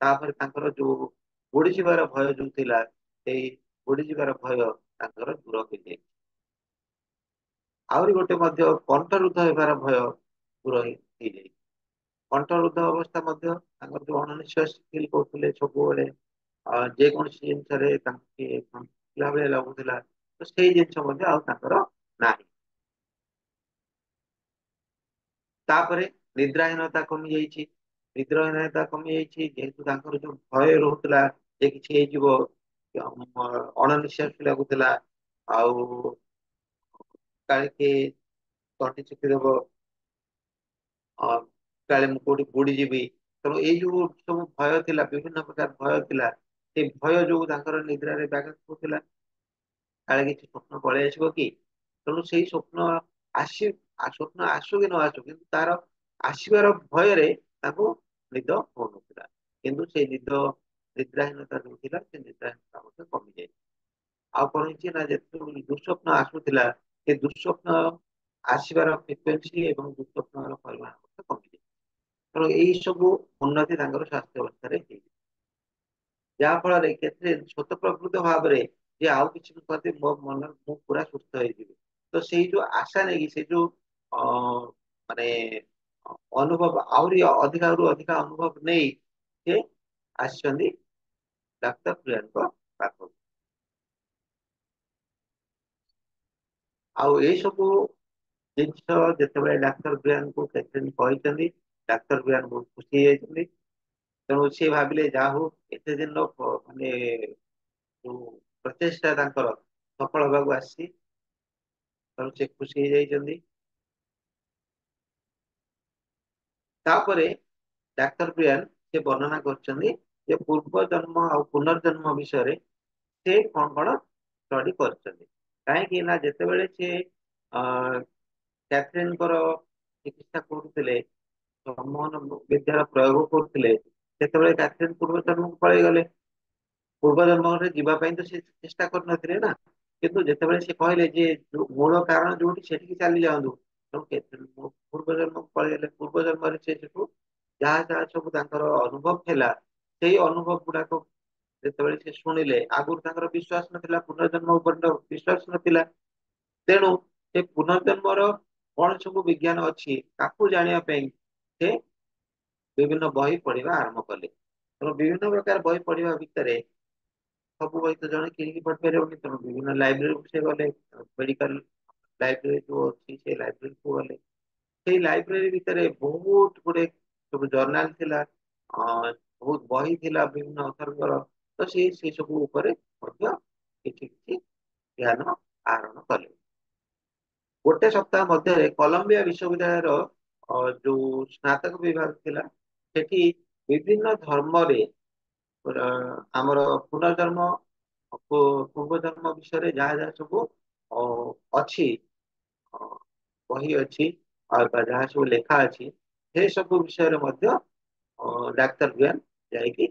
ତାପରେ ତାଙ୍କର ଯୋଉ ବୁଡିଯିବାର ଭୟ ଯୋଉ ଥିଲା, ସେଇ ବୁଡିଯିବାର ଭୟ ତାଙ୍କର ଦୂର ହେଇଯାଇଛି। ଆହୁରି ଗୋଟେ ମଧ୍ୟ କଣ୍ଠରୁଦ୍ଧ ହେବାର ଭୟ ଦୂର ହେଇଯାଇଛି। କଣ୍ଠରୁଦ୍ଧ ଅବସ୍ଥା ମଧ୍ୟ, ତାଙ୍କର ଯୋଉ ଅଣନିଶ୍ୱାସୀ ଫିଲ୍ କରୁଥିଲେ ସବୁବେଳେ, ଯେକୌଣସି ଜିନିଷରେ ତାଙ୍କୁ ଭଳିଆ ଲାଗୁଥିଲା, ତ ସେଇ ଜିନିଷ ମଧ୍ୟ ଆଉ ତାଙ୍କର ନାହିଁ। ତାପରେ ନିଦ୍ରାହୀନତା କମି ଯାଇଛି। ନିଦ୍ରାହୀନତା କମି ଯାଇଛି ଯେହେତୁ ତାଙ୍କର ଯୋଉ ଭୟ ରହୁଥିଲା ଯେ କିଛି ହେଇଯିବ, ଅଣନିଶ୍ୱାସୀ ଲାଗୁଥିଲା, ଆଉ କାଳେ କିଏ ତଣ୍ଟି ଚିପିଦବ, କାଳେ ମୁଁ କୋଉଠି ବୁଡିଯିବି। ତେଣୁ ଏଇ ଯୋଉ ସବୁ ଭୟ ଥିଲା, ବିଭିନ୍ନ ପ୍ରକାର ଭୟ ଥିଲା, ସେଇ ଭୟ ଯୋଗୁ ତାଙ୍କର ନିଦ୍ରାରେ ବ୍ୟାଘାତ ହଉଥିଲା। କାଳେ କିଛି ସ୍ୱପ୍ନ ପଳେଇ ଆସିବ କି? ତେଣୁ ସେଇ ସ୍ୱପ୍ନ ଆସି ସ୍ୱପ୍ନ ଆସୁ କି ନ ଆସୁ, କିନ୍ତୁ ତାର ଆସିବାର ଭୟରେ ତାଙ୍କୁ ନିଦ ହଉନଥିଲା। କିନ୍ତୁ ସେଇ ନିଦ୍ରାହୀନତା ଯୋଉ ଥିଲା, ସେ ନିଦ୍ରାହୀନତା ମଧ୍ୟ କମିଯାଇଛି। ଆଉ କଣ ହେଇଛି ନା, ଯେତେବେଳେ ଦୁଃସ୍ୱପ୍ନ ଆସୁଥିଲା, ସେ ଦୁଃସ୍ୱପ୍ନ ଆସିବାର ଫ୍ରିକ୍ୱେନ୍ସି ଏବଂ ଦୁଃସ୍ୱପ୍ନର ପରିମାଣ ମଧ୍ୟ କମିଯାଇଛି। ତେଣୁ ଏଇ ସବୁ ଉନ୍ନତି ତାଙ୍କର ସ୍ୱାସ୍ଥ୍ୟ ଅବସ୍ଥାରେ ହେଇଛି, ଯାହା ଫଳରେ କେତେ ସ୍ୱତଃପ୍ରବୃତ୍ତ ଭାବରେ ଯେ ଆଉ କିଛି କରିଦେବି, ମୋ ମନ ମୁଁ ପୁରା ସୁସ୍ଥ ହେଇଯିବି। ତ ସେଇ ଯୋଉ ଆଶା ନେଇକି, ସେଇ ଯୋଉ ମାନେ ଅନୁଭବ, ଆହୁରି ଅଧିକରୁ ଅଧିକା ଅନୁଭବ ନେଇ ସେ ଆସିଛନ୍ତି ଡାକ୍ତର ପ୍ରିୟାଙ୍କ ପାଖକୁ। ଆଉ ଏଇ ସବୁ ଜିନିଷ ଯେତେବେଳେ ଡାକ୍ତର ବ୍ରିୟାନଙ୍କୁ କ୍ୟାଥରିନ୍ କହିଛନ୍ତି, ଡାକ୍ତର ବ୍ରିୟାନ ବହୁତ ଖୁସି ହେଇଯାଇଛନ୍ତି। ତେଣୁ ସେ ଭାବିଲେ ଯାହା ହଉ, ଏତେ ଦିନର ମାନେ ଯୋଉ ପ୍ରଚେଷ୍ଟା ତାଙ୍କର ସଫଳ ହେବାକୁ ଆସିଛି। ତେଣୁ ସେ ଖୁସି ହେଇଯାଇଛନ୍ତି। ତାପରେ ଡାକ୍ତର ବ୍ରିୟାନ ସେ ବର୍ଣ୍ଣନା କରିଛନ୍ତି ଯେ ପୂର୍ବ ଜନ୍ମ ଆଉ ପୁନର୍ଜନ୍ମ ବିଷୟରେ ସେ କଣ କଣ ଷ୍ଟଡି କରିଛନ୍ତି। କାହିଁକି ନା ଯେତେବେଳେ ସେ କ୍ୟାଥରିନ୍‌ଙ୍କର ଚିକିତ୍ସା କରୁଥିଲେ, ସମ୍ମୋହନ ବିଦ୍ୟାର ପ୍ରୟୋଗ କରୁଥିଲେ, ସେତେବେଳେ କ୍ୟାଥରିନ୍ ପୂର୍ବ ଜନ୍ମକୁ ପଳେଇଗଲେ। ପୂର୍ବ ଜନ୍ମରେ ଯିବା ପାଇଁ ତ ସେ ଚେଷ୍ଟା କରିନଥିଲେ ନା। କିନ୍ତୁ ଯେତେବେଳେ ସେ କହିଲେ ଯେ ମୂଳ କାରଣ ଯୋଉଠି, ସେଠିକି ଚାଲି ଯାଆନ୍ତୁ, ପୂର୍ବ ଜନ୍ମକୁ ପଳେଇଗଲେ। ପୂର୍ବ ଜନ୍ମରେ ସେ ସେଠୁ ଯାହା ଯାହା ସବୁ ତାଙ୍କର ଅନୁଭବ ଥିଲା, ସେଇ ଅନୁଭବ ଗୁଡାକ ଯେତେବେଳେ ସେ ଶୁଣିଲେ, ଆଗରୁ ତାଙ୍କର ବିଶ୍ୱାସ ନଥିଲା, ପୁନର୍ଜନ୍ମ ଉପରେ ବିଶ୍ୱାସ ନଥିଲା। ତେଣୁ ସେ ପୁନର୍ଜନ୍ମର କଣ ସବୁ ବିଜ୍ଞାନ ଅଛି ତାକୁ ଜାଣିବା ପାଇଁ ସେ ବିଭିନ୍ନ ବହି ପଢିବା ଆରମ୍ଭ କଲେ। ତେଣୁ ବିଭିନ୍ନ ପ୍ରକାର ବହି ପଢିବା ଭିତରେ ସବୁ ବହି ତ ଜଣେ କିଣିକି ପଢିପାରିବନି, ତେଣୁ ବିଭିନ୍ନ ଲାଇବ୍ରେରୀକୁ ସେ ଗଲେ। ମେଡିକାଲ ଲାଇବ୍ରେରୀ ଯୋଉ ଅଛି ସେ ଲାଇବ୍ରେରୀକୁ ଗଲେ। ସେଇ ଲାଇବ୍ରେରୀ ଭିତରେ ବହୁତ ଗୁଡେ ସବୁ ଜର୍ନାଲ ଥିଲା, ବହୁତ ବହି ଥିଲା ବିଭିନ୍ନ ଅଥରଙ୍କର। ତ ସେ ସବୁ ଉପରେ ମଧ୍ୟ କିଛି କିଛି ଜ୍ଞାନ ଆହରଣ କଲେ। ଗୋଟେ ସପ୍ତାହ ମଧ୍ୟରେ କଲମ୍ବିଆ ବିଶ୍ୱବିଦ୍ୟାଳୟର ଯୋଉ ସ୍ନାତକ ବିଭାଗ ଥିଲା, ସେଠି ବିଭିନ୍ନ ଧର୍ମରେ ଆମର ପୁନର୍ଜନ୍ମ ପୂର୍ବ ଜନ୍ମ ବିଷୟରେ ଯାହା ଯାହା ସବୁ ଅଛି, ଅ, ବହି ଅଛି, ଆଉ ବା ଯାହା ସବୁ ଲେଖା ଅଛି, ସେ ସବୁ ବିଷୟରେ ମଧ୍ୟ ଡାକ୍ତର ବିହାନ ଯାଇକି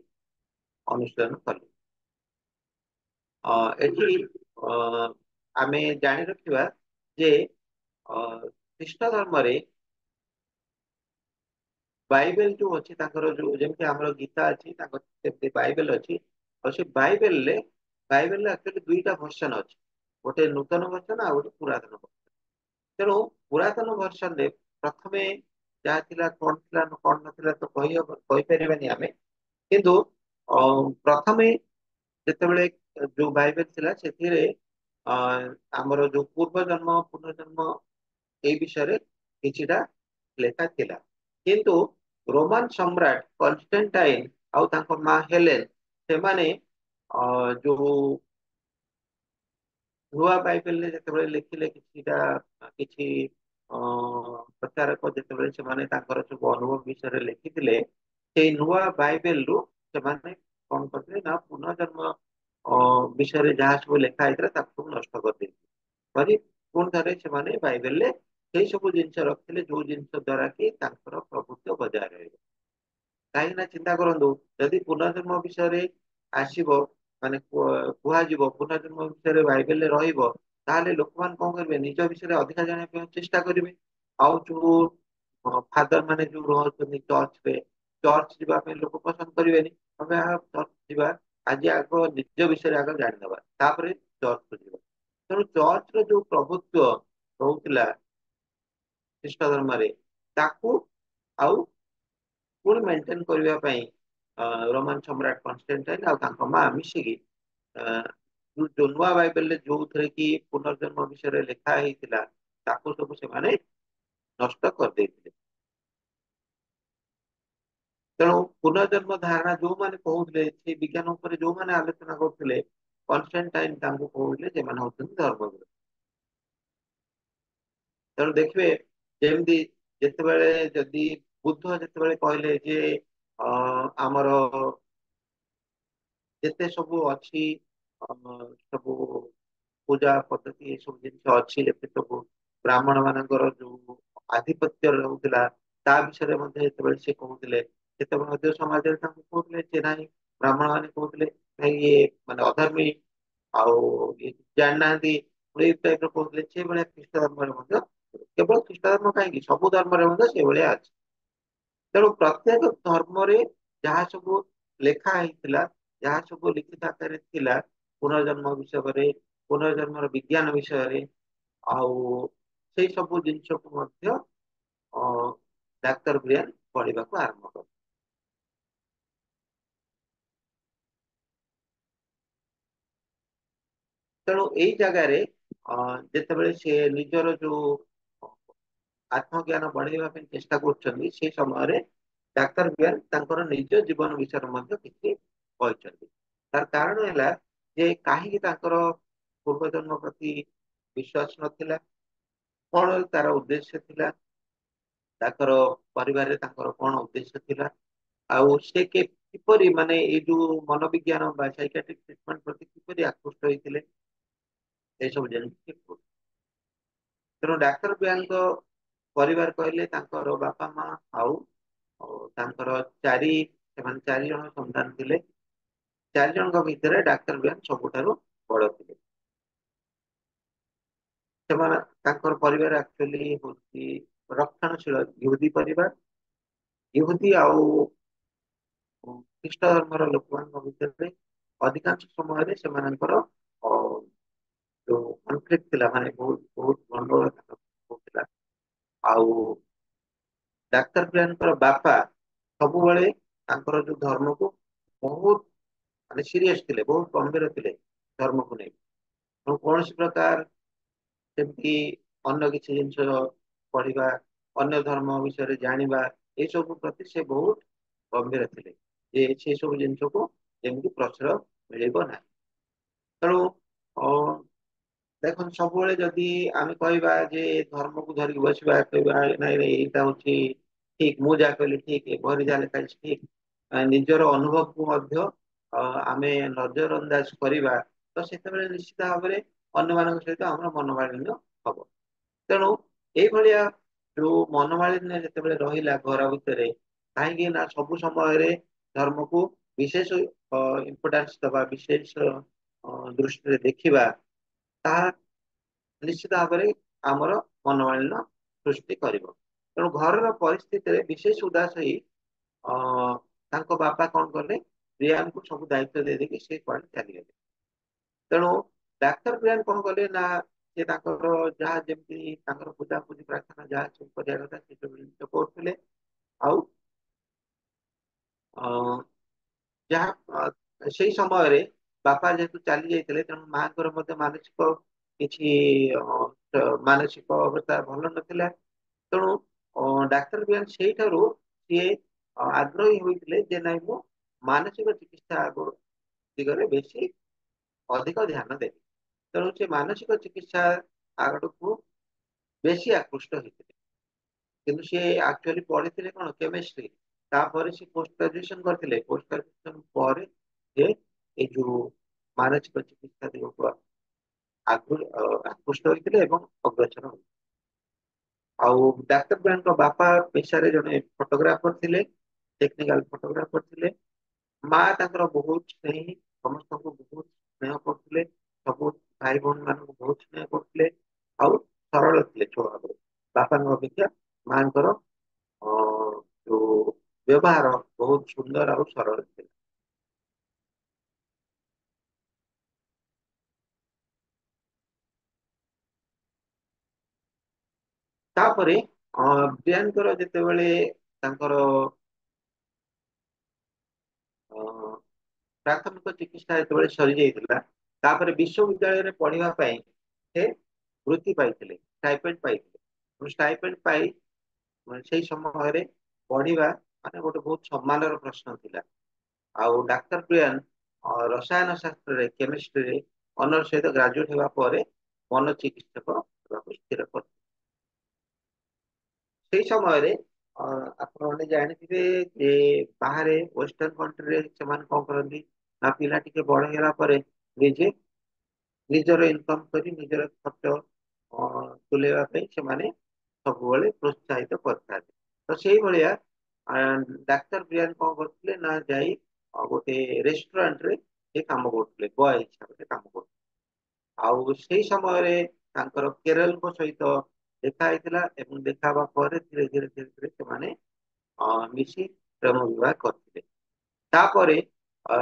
ଅନୁଶୀଳନ କଲେ। ଏଠି ଅ, ଆମେ ଜାଣି ରଖିବା ଯେ ଖ୍ରୀଷ୍ଟ ଧର୍ମରେ ବାଇବେଲ ଯୋଉ ଅଛି ତାଙ୍କର, ଯୋଉ ଯେମିତି ଆମର ଗୀତା ଅଛି ତାଙ୍କର ସେମିତି ବାଇବେଲ ଅଛି। ଆଉ ସେ ବାଇବେଲରେ ଆକ୍ଚୁଆଲି ଦୁଇଟା ଭର୍ସନ ଅଛି, ଗୋଟେ ନୂତନ ଭର୍ସନ ଆଉ ଗୋଟେ ପୁରାତନ ଭର୍ସନ। ତେଣୁ ପୁରାତନ ଭର୍ସନରେ ପ୍ରଥମେ ଯାହା ଥିଲା, କଣ ଥିଲା କଣ ନଥିଲା ତ କହିପାରିବାନି ଆମେ। କିନ୍ତୁ ପ୍ରଥମେ ଯେତେବେଳେ ଯୋଉ ବାଇବେଲ ଥିଲା ସେଥିରେ ଅ, ଆମର ଯୋଉ ପୂର୍ବ ଜନ୍ମ ପୁନର୍ଜନ୍ମ ଏଇ ବିଷୟରେ କିଛିଟା ଲେଖା ଥିଲା। କିନ୍ତୁ ରୋମାନ ସମ୍ରାଟ କନଷ୍ଟାଣ୍ଟାଇନ ଆଉ ତାଙ୍କ ମା ହେଲେନ, ସେମାନେ ଯୋଉ ନୂଆ ବାଇବେଲରେ ଯେତେବେଳେ ଲେଖିଲେ, କିଛି ଅ ପ୍ରଚାରକ ଯେତେବେଳେ ସେମାନେ ତାଙ୍କର ସବୁ ଅନୁଭବ ବିଷୟରେ ଲେଖିଥିଲେ, ସେଇ ନୂଆ ବାଇବେଲରୁ ସେମାନେ କଣ କରିଥିଲେ ନା ପୁନର୍ଜନ୍ମ ବିଷୟରେ ଯାହା ସବୁ ଲେଖା ହେଇଥିଲା ତାକୁ ସବୁ ନଷ୍ଟ କରିଦେଇଥିଲେ। କରି ପୁଣି ଥରେ ସେମାନେ ବାଇବେଲରେ ସେଇ ସବୁ ଜିନିଷ ରଖିଥିଲେ, ଯୋଉ ଜିନିଷ ଦ୍ଵାରା କି ତାଙ୍କର ପ୍ରଭୁତ୍ୱ ବଜାୟ ରହିବ। କାହିଁକି ନା ଚିନ୍ତା କରନ୍ତୁ, ଯଦି ପୁନର୍ଜନ୍ମ ବିଷୟରେ ଆସିବ, ମାନେ କୁହାଯିବ ପୁନର୍ଜନ୍ମ ବିଷୟରେ ବାଇବେଲରେ ରହିବ, ତାହେଲେ ଲୋକମାନେ କଣ କରିବେ, ନିଜ ବିଷୟରେ ଅଧିକା ଜାଣିବା ପାଇଁ ଚେଷ୍ଟା କରିବେ। ଆଉ ଯୋଉ ଫାଦର ମାନେ ଯୋଉ ରହୁଛନ୍ତି ଚର୍ଚ୍ଚରେ, ଚର୍ଚ୍ଚ ଯିବା ପାଇଁ ଲୋକ ପସନ୍ଦ କରିବେନି। ଆମେ ଚର୍ଚ୍ଚ ଯିବା, ଆଜି ଆଗ ନିଜ ବିଷୟରେ ଆଗ ଜାଣିଦବା, ତାପରେ ଚର୍ଚ୍ଚକୁ ଯିବା। ତେଣୁ ଚର୍ଚ୍ଚର ଯୋଉ ପ୍ରଭୁତ୍ୱ ରହୁଥିଲା ଖ୍ରୀଷ୍ଟ ଧର୍ମରେ, ତାକୁ ଆଉ ପୁଣି ମେଣ୍ଟେନ କରିବା ପାଇଁ ରୋମାନ ସମ୍ରାଟ କନଷ୍ଟାଣ୍ଟାଇନ ଆଉ ତାଙ୍କ ମା ମିଶିକି ଯୋଉ ନୂଆ ବାଇବେଲରେ ଯୋଉଥିରେ କି ପୁନର୍ଜନ୍ମ ବିଷୟରେ ଲେଖା ହେଇଥିଲା, ତାକୁ ସବୁ ସେମାନେ ନଷ୍ଟ କରିଦେଇଥିଲେ। ତେଣୁ ପୁନର୍ଜନ୍ମ ଧାରଣା ଯୋଉମାନେ କହୁଥିଲେ, ସେ ବିଜ୍ଞାନ ଉପରେ ଯୋଉମାନେ ଆଲୋଚନା କରୁଥିଲେ, କନଷ୍ଟାଣ୍ଟାଇନ ତାଙ୍କୁ କହୁଥିଲେ ସେମାନେ ହଉଛନ୍ତି ଧର୍ମଗୁରୁ। ତେଣୁ ଦେଖିବେ, ଯେମିତି ଯେତେବେଳେ ଯଦି ବୁଦ୍ଧ ଯେତେବେଳେ କହିଲେ ଯେ ଆମର ଯେତେ ସବୁ ଅଛି, ସବୁ ପୂଜା ପଦ୍ଧତି ଏସବୁ ଜିନିଷ ଅଛି, ଯେତେ ସବୁ ବ୍ରାହ୍ମଣ ମାନଙ୍କର ଯୋଉ ଆଧିପତ୍ୟ ରହୁଥିଲା, ତା ବିଷୟରେ ମଧ୍ୟ ଯେତେବେଳେ ସେ କହୁଥିଲେ, ସେତେବେଳେ ମଧ୍ୟ ସମାଜରେ ତାଙ୍କୁ କହୁଥିଲେ ଯେ ନାହିଁ, ବ୍ରାହ୍ମଣ ମାନେ କହୁଥିଲେ ନାଇଁ ଇଏ ମାନେ ଅଧର୍ମୀ, ଆଉ ଇଏ ଜାଣିନାହାନ୍ତି, ଏଇ ଟାଇପର କହୁଥିଲେ। ସେଇଭଳିଆ ଖ୍ରୀଷ୍ଟ ଧର୍ମରେ ମଧ୍ୟ, କେବଳ ଖ୍ରୀଷ୍ଟ ଧର୍ମ କାହିଁକି, ସବୁ ଧର୍ମରେ ମଧ୍ୟ ସେଇଭଳିଆ ଅଛି। ତେଣୁ ପ୍ରତ୍ୟେକ ଧର୍ମରେ ଯାହା ସବୁ ଲେଖା ହେଇଥିଲା, ଯାହା ସବୁ ଲିଖିତ ଆକାରରେ ଥିଲା ପୁନର୍ଜନ୍ମ ବିଷୟରେ, ପୁନର୍ଜନ୍ମର ବିଜ୍ଞାନ ବିଷୟରେ, ଆଉ ସେଇ ସବୁ ଜିନିଷକୁ ମଧ୍ୟ ଅ ଡାକ୍ତର ବ୍ରିଆନ ପଢିବାକୁ ଆରମ୍ଭ କଲେ। ତେଣୁ ଏଇ ଜାଗାରେ ଯେତେବେଳେ ସେ ନିଜର ଯୋଉ ଆତ୍ମଜ୍ଞାନ ବଢେଇବା ପାଇଁ ଚେଷ୍ଟା କରୁଛନ୍ତି, ସେ ସମୟରେ ଡାକ୍ତର ବିହାନ ତାଙ୍କର ନିଜ ଜୀବନ ବିଷୟରେ ମଧ୍ୟ କିଛି କହିଛନ୍ତି। ତାର କାରଣ ହେଲା ଯେ କାହିଁକି ତାଙ୍କର ପୂର୍ବଜନ୍ମ ପ୍ରତି ବିଶ୍ୱାସ ନଥିଲା, କଣ ତାର ଉଦ୍ଦେଶ୍ୟ ଥିଲା, ତାଙ୍କର ପରିବାରରେ ତାଙ୍କର କଣ ଉଦ୍ଦେଶ୍ୟ ଥିଲା, ଆଉ ସେ କିପରି ମାନେ ଏଇ ଯୋଉ ମନୋବିଜ୍ଞାନ ବା ସାଇକାଟ୍ରିକ ଟ୍ରିଟମେଣ୍ଟ ପ୍ରତି କିପରି ଆକୃଷ୍ଟ ହେଇଥିଲେ, ଏସବୁ ଜିନିଷ। ତେଣୁ ଡାକ୍ତର ବିହାନଙ୍କ ପରିବାର କହିଲେ ତାଙ୍କର ବାପା ମା ଆଉ ତାଙ୍କର ସେମାନେ 4 ଜଣ ସନ୍ତାନ ଥିଲେ। 4 ଜଣଙ୍କ ଭିତରେ ଡାକ୍ତର ବିହାନ ସବୁଠାରୁ ବଡ ଥିଲେ। ସେମାନେ, ତାଙ୍କର ପରିବାର ଆକ୍ଚୁଆଲି ହଉଛି ରକ୍ଷଣଶୀଳ ଇହୁଦୀ ପରିବାର। ଇହୁଦୀ ଆଉ ଖ୍ରୀଷ୍ଟ ଧର୍ମର ଲୋକମାନଙ୍କ ଭିତରେ ଅଧିକାଂଶ ସମୟରେ ସେମାନଙ୍କର ଅ, ଯୋଉ କନଫ୍ଲିକ୍ଟ ଥିଲା, ମାନେ ବହୁତ ବହୁତ ଗଣ୍ଡଗୋଳ ହଉଥିଲା। ଆଉ ଡାକ୍ତର ପ୍ରିୟାଙ୍କର ବାପା ସବୁବେଳେ ତାଙ୍କର ଯୋଉ ଧର୍ମକୁ ବହୁତ ମାନେ ସିରିୟସ ଥିଲେ, ବହୁତ ଗମ୍ଭୀର ଥିଲେ ଧର୍ମକୁ ନେଇ। ତେଣୁ କୌଣସି ପ୍ରକାର ଯେମିତି ଅନ୍ୟ କିଛି ଜିନିଷ ପଢିବା, ଅନ୍ୟ ଧର୍ମ ବିଷୟରେ ଜାଣିବା, ଏସବୁ ପ୍ରତି ସେ ବହୁତ ଗମ୍ଭୀର ଥିଲେ ଯେ ସେ ସବୁ ଜିନିଷକୁ ଯେମିତି ପ୍ରଶ୍ରୟ ମିଳିବ ନାହିଁ। ତେଣୁ ଅ, ଦେଖନ୍ତୁ ସବୁବେଳେ ଯଦି ଆମେ କହିବା ଯେ ଧର୍ମକୁ ଧରିକି ବସିବା, କହିବା ନାଇଁ ନାଇଁ ଏଇଟା ହଉଛି ଠିକ, ମୁଁ ଯାହା କହିଲି ଠିକ, ଏଭରି ଯାହା ଲେଖା ହେଇଛି ଠିକ, ନିଜର ଅନୁଭବକୁ ମଧ୍ୟ ଆମେ ନଜର ଅନ୍ଦାଜ କରିବା, ତ ସେତେବେଳେ ନିଶ୍ଚିତ ଭାବରେ ଅନ୍ୟମାନଙ୍କ ସହିତ ଆମର ମନୋମାଳିନ୍ୟ ହବ। ତେଣୁ ଏଇଭଳିଆ ଯୋଉ ମନୋମାଳିନ୍ୟ ଯେତେବେଳେ ରହିଲା ଘର ଭିତରେ, କାହିଁକି ନା ସବୁ ସମୟରେ ଧର୍ମକୁ ବିଶେଷ ଇମ୍ପୋର୍ଟାନ୍ସ ଦବା, ବିଶେଷ ଦୃଷ୍ଟିରେ ଦେଖିବା, ତାହା ନିଶ୍ଚିତ ଭାବରେ ଆମର ମନୋମାଳିନ୍ୟ ସୃଷ୍ଟି କରିବ। ତେଣୁ ଘରର ପରିସ୍ଥିତିରେ ବିଶେଷ ଉଦାସ ହେଇ ଅ ତାଙ୍କ ବାପା କଣ କଲେ, ପ୍ରିୟାଙ୍କୁ ସବୁ ଦାୟିତ୍ୱ ଦେଇଦେଇକି ସେ କୁଆଡେ ଚାଲିଗଲେ। ତେଣୁ ଡାକ୍ତର ପ୍ରିୟାନ କଣ କଲେ ନା, ସେ ତାଙ୍କର ଯାହା ଯେମିତି ତାଙ୍କର ପୂଜାପୂଜି ପ୍ରାର୍ଥନା ଯାହା ସବୁ କରିବା କଥା ସେ ସବୁ ଜିନିଷ କରୁଥିଲେ। ଆଉ ଅ, ଯାହା ସେଇ ସମୟରେ ବାପା ଯେହେତୁ ଚାଲି ଯାଇଥିଲେ, ତେଣୁ ମାଙ୍କର ମଧ୍ୟ ମାନସିକ କିଛି ମାନସିକ ଅବସ୍ଥା ଭଲ ନଥିଲା। ତେଣୁ ଡାକ୍ତର ବିହାନ ସେଇଠାରୁ ସିଏ ଆଗ୍ରହୀ ହୋଇଥିଲେ ଯେ ନାଇଁ ମୁଁ ମାନସିକ ଚିକିତ୍ସା ଦିଗରେ ବେଶୀ ଅଧିକ ଧ୍ୟାନ ଦେବି। ତେଣୁ ସେ ମାନସିକ ଚିକିତ୍ସା ଆଡକୁ ବେଶୀ ଆକୃଷ୍ଟ ହେଇଥିଲେ। କିନ୍ତୁ ସେ ଆକ୍ଚୁଆଲି ପଢିଥିଲେ କଣ, କେମିଷ୍ଟ୍ରି। ତାପରେ ସେ ପୋଷ୍ଟ ଗ୍ରାଜୁଏସନ କରିଥିଲେ। ପୋଷ୍ଟ ଗ୍ରାଜୁଏସନ ପରେ ସେ ଏଇ ଯୋଉ ମାନସିକ ଚିକିତ୍ସା ଦିଗକୁ ଆକୃଷ୍ଟ ହୋଇଥିଲେ ଏବଂ ଅଗ୍ରସର ହୋଇଥିଲେ। ଆଉ ଡାକ୍ତର ବ୍ରାଣ୍ଡଙ୍କ ବାପା ପେଶାରେ ଜଣେ ଫଟୋଗ୍ରାଫର ଥିଲେ, ଟେକ୍ନିକାଲ ଫଟୋଗ୍ରାଫର ଥିଲେ। ମା ତାଙ୍କର ବହୁତ ସ୍ନେହୀ, ସମସ୍ତଙ୍କୁ ବହୁତ ସ୍ନେହ କରୁଥିଲେ, ସବୁ ଭାଇ ଭଉଣୀ ମାନଙ୍କୁ ବହୁତ ସ୍ନେହ କରୁଥିଲେ। ଆଉ ସରଳ ଥିଲେ ଛୋଟବେଳେ, ବାପାଙ୍କ ଅପେକ୍ଷା ମାଙ୍କର ଅ, ଯୋଉ ବ୍ୟବହାର ବହୁତ ସୁନ୍ଦର ଆଉ ସରଳ ଥିଲା। ତାପରେ ପ୍ରିୟାଙ୍କର ଯେତେବେଳେ ତାଙ୍କର ଅ, ପ୍ରାଥମିକ ଚିକିତ୍ସା ଯେତେବେଳେ ସରିଯାଇଥିଲା, ତାପରେ ବିଶ୍ୱବିଦ୍ୟାଳୟରେ ପଢିବା ପାଇଁ ସେ ବୃତ୍ତି ପାଇଥିଲେ, ଷ୍ଟାଇପେଣ୍ଡ ପାଇଥିଲେ। ଷ୍ଟାଇପେଣ୍ଡ ପାଇ ସେଇ ସମୟରେ ପଢିବା ମାନେ ଗୋଟେ ବହୁତ ସମ୍ମାନର ପ୍ରଶ୍ନ ଥିଲା। ଆଉ ଡାକ୍ତର ପ୍ରିୟାନ ରସାୟନ ଶାସ୍ତ୍ରରେ, କେମିଷ୍ଟ୍ରିରେ ଅନର ସହିତ ଗ୍ରାଜୁଏଟ ହେବା ପରେ ମନ ଚିକିତ୍ସକ ହେବାକୁ ସ୍ଥିର କଲେ। ସେଇ ସମୟରେ ଅ, ଆପଣମାନେ ଜାଣିଥିବେ ଯେ ବାହାରେ ୱେଷ୍ଟର୍ଣ୍ଣ କଣ୍ଟ୍ରିରେ ସେମାନେ କଣ କରନ୍ତି ନା, ପିଲା ଟିକେ ବଡ ହେଲା ପରେ ନିଜେ ନିଜର ଇନକମ କରି ନିଜର ଖର୍ଚ୍ଚ ତୁଲେଇବା ପାଇଁ ସେମାନେ ସବୁବେଳେ ପ୍ରୋତ୍ସାହିତ କରିଥାନ୍ତି। ତ ସେଇଭଳିଆ ଡାକ୍ତର ପ୍ରିୟାନ କଣ କରୁଥିଲେ ନା, ଯାଇ ଗୋଟେ ରେଷ୍ଟୁରାଣ୍ଟରେ ସେ କାମ କରୁଥିଲେ, ବୟ ହିସାବରେ କାମ କରୁଥିଲେ। ଆଉ ସେଇ ସମୟରେ ତାଙ୍କର କେରଳଙ୍କ ସହିତ ଦେଖା ହେଇଥିଲା ଏବଂ ଦେଖା ହେବା ପରେ ଧୀରେ ଧୀରେ ଧୀରେ ଧୀରେ ସେମାନେ ମିଶି ପ୍ରେମ ବିବାହ କରିଥିଲେ। ତାପରେ ଅ,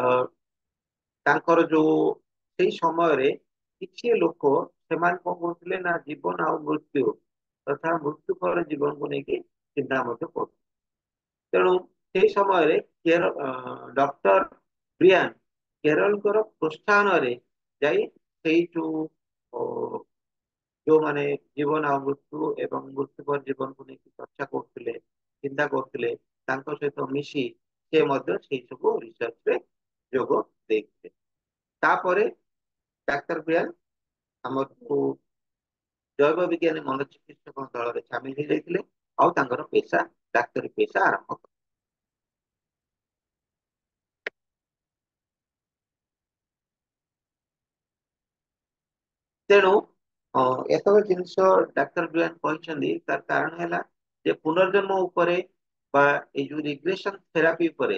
ତାଙ୍କର ଯୋଉ ସେଇ ସମୟରେ କିଛି ଲୋକ ସେମାନେ କଣ କରୁଥିଲେ ନା, ଜୀବନ ଆଉ ମୃତ୍ୟୁ ତଥା ମୃତ୍ୟୁ ପରେ ଜୀବନକୁ ନେଇକି ଚିନ୍ତା ମଧ୍ୟ କରୁଥିଲେ। ତେଣୁ ସେଇ ସମୟରେ ଡକ୍ଟର ବ୍ରିଆନ କେରଳଙ୍କର ପ୍ରୋତ୍ସାହନରେ ଯାଇ ସେଇ ଯୋଉମାନେ ଜୀବନ ଆଉ ମୃତ୍ୟୁ ଏବଂ ମୃତ୍ୟୁ ପରେ ଜୀବନକୁ ନେଇକି ଚର୍ଚ୍ଚା କରୁଥିଲେ, ଚିନ୍ତା କରୁଥିଲେ, ତାଙ୍କ ସହିତ ମିଶି ସେ ମଧ୍ୟ ସେଇ ସବୁ ରିସର୍ଚ୍ଚରେ ଯୋଗ ଦେଇଥିଲେ। ତାପରେ ଡାକ୍ତର ବ୍ରିଆନ ଆମକୁ ଜୈବ ବିଜ୍ଞାନୀ ମନୋଚିକିତ୍ସକ ଦଳରେ ସାମିଲ ହେଇଯାଇଥିଲେ ଆଉ ତାଙ୍କର ପେଶା, ଡାକ୍ତରୀ ପେଶା ଆରମ୍ଭ କଲେ। ତେଣୁ ଏତକ ଜିନିଷ ଡାକ୍ତର ବ୍ରିଆନ କହିଛନ୍ତି, ତାର କାରଣ ହେଲା ଯେ ପୁନର୍ଜନ୍ମ ଉପରେ ବା ଏଇ ଯୋଉ ରିଗ୍ରେସନ ଥେରାପି ଉପରେ,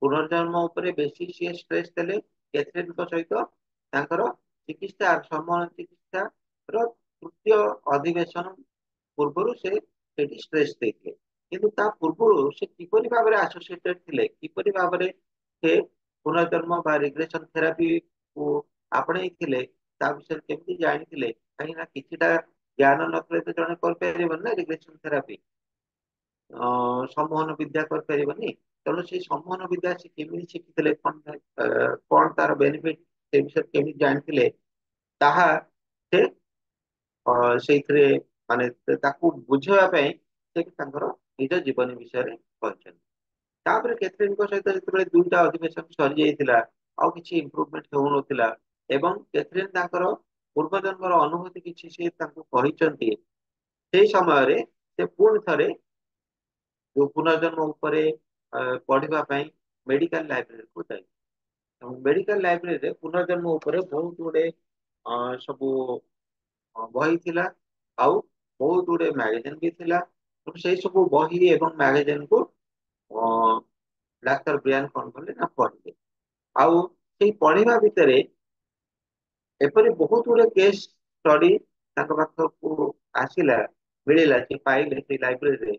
ପୁନର୍ଜନ୍ମ ଉପରେ ବେଶୀ ସିଏ ଷ୍ଟ୍ରେସ ଦେଲେ। କ୍ୟାଥରିନଙ୍କ ସହିତ ତାଙ୍କର ଚିକିତ୍ସା, ସମୟ ଚିକିତ୍ସାର ତୃତୀୟ ଅଧିବେଶନ ପୂର୍ବରୁ ସେ ସେଠି ଷ୍ଟ୍ରେସ ଦେଇଥିଲେ। କିନ୍ତୁ ତା ପୂର୍ବରୁ ସେ କିପରି ଭାବରେ ଆସୋସିଏଟେଡ ଥିଲେ, କିପରି ଭାବରେ ସେ ପୁନର୍ଜନ୍ମ ବା ରିଗ୍ରେସନ ଥେରାପି କୁ ଆପଣେଇଥିଲେ, ତା ବିଷୟରେ କେମିତି ଜାଣିଥିଲେ? କାହିଁକି ନା କିଛିଟା ଜ୍ଞାନ ନଥିଲେ ତ ଜଣେ କରିପାରିବନି ନା ରିଗ୍ରେସନ ଥେରାପି, ସମ୍ମୋହନ ବିଦ୍ୟା କରିପାରିବନି। ତେଣୁ ସେଇ ସମ୍ମୋହନ ବିଦ୍ୟା ସେ କେମିତି ଶିଖିଥିଲେ, କଣ ତାର ବେନିଫିଟ, ସେ ବିଷୟରେ କେମିତି ଜାଣିଥିଲେ, ତାହା ସେ ସେଇଥିରେ ମାନେ ତାକୁ ବୁଝେଇବା ପାଇଁ ସେ ତାଙ୍କର ନିଜ ଜୀବନୀ ବିଷୟରେ କହିଛନ୍ତି। ତାପରେ କ୍ୟାଥରିନ୍‌ଙ୍କ ସହିତ ଯେତେବେଳେ ଦୁଇଟା ଅଧିବେଶନ ସରିଯାଇଥିଲା, ଆଉ କିଛି ଇମ୍ପ୍ରୁଭମେଣ୍ଟ ହେଉନଥିଲା, ଏବଂ କ୍ୟାଥରିନ୍ ତାଙ୍କର ପୂର୍ବଜନ୍ମର ଅନୁଭୂତି କିଛି ସେ ତାଙ୍କୁ କହିଛନ୍ତି, ସେଇ ସମୟରେ ସେ ପୁଣି ଥରେ ଯୋଉ ପୁନର୍ଜନ୍ମ ଉପରେ ପଢିବା ପାଇଁ ମେଡିକାଲ ଲାଇବ୍ରେରୀକୁ ଯାଇ, ମେଡିକାଲ ଲାଇବ୍ରେରୀରେ ପୁନର୍ଜନ୍ମ ଉପରେ ବହୁତ ଗୁଡେ ସବୁ ବହି ଥିଲା, ଆଉ ବହୁତ ଗୁଡେ ମ୍ୟାଗାଜିନ୍ ବି ଥିଲା। ତେଣୁ ସେଇ ସବୁ ବହି ଏବଂ ମ୍ୟାଗାଜିନ୍ କୁ ଡାକ୍ତର ବ୍ରିଆନ୍ କଣ କଲେ ନା ପଢିଲେ। ଆଉ ସେଇ ପଢିବା ଭିତରେ ଏପରି ବହୁତ ଗୁଡେ କେସ୍ ଷ୍ଟଡି ତାଙ୍କ ପାଖକୁ ଆସିଲା, ମିଳିଲା, ସେ ପାଇଲେ ସେଇ ଲାଇବ୍ରେରୀରେ,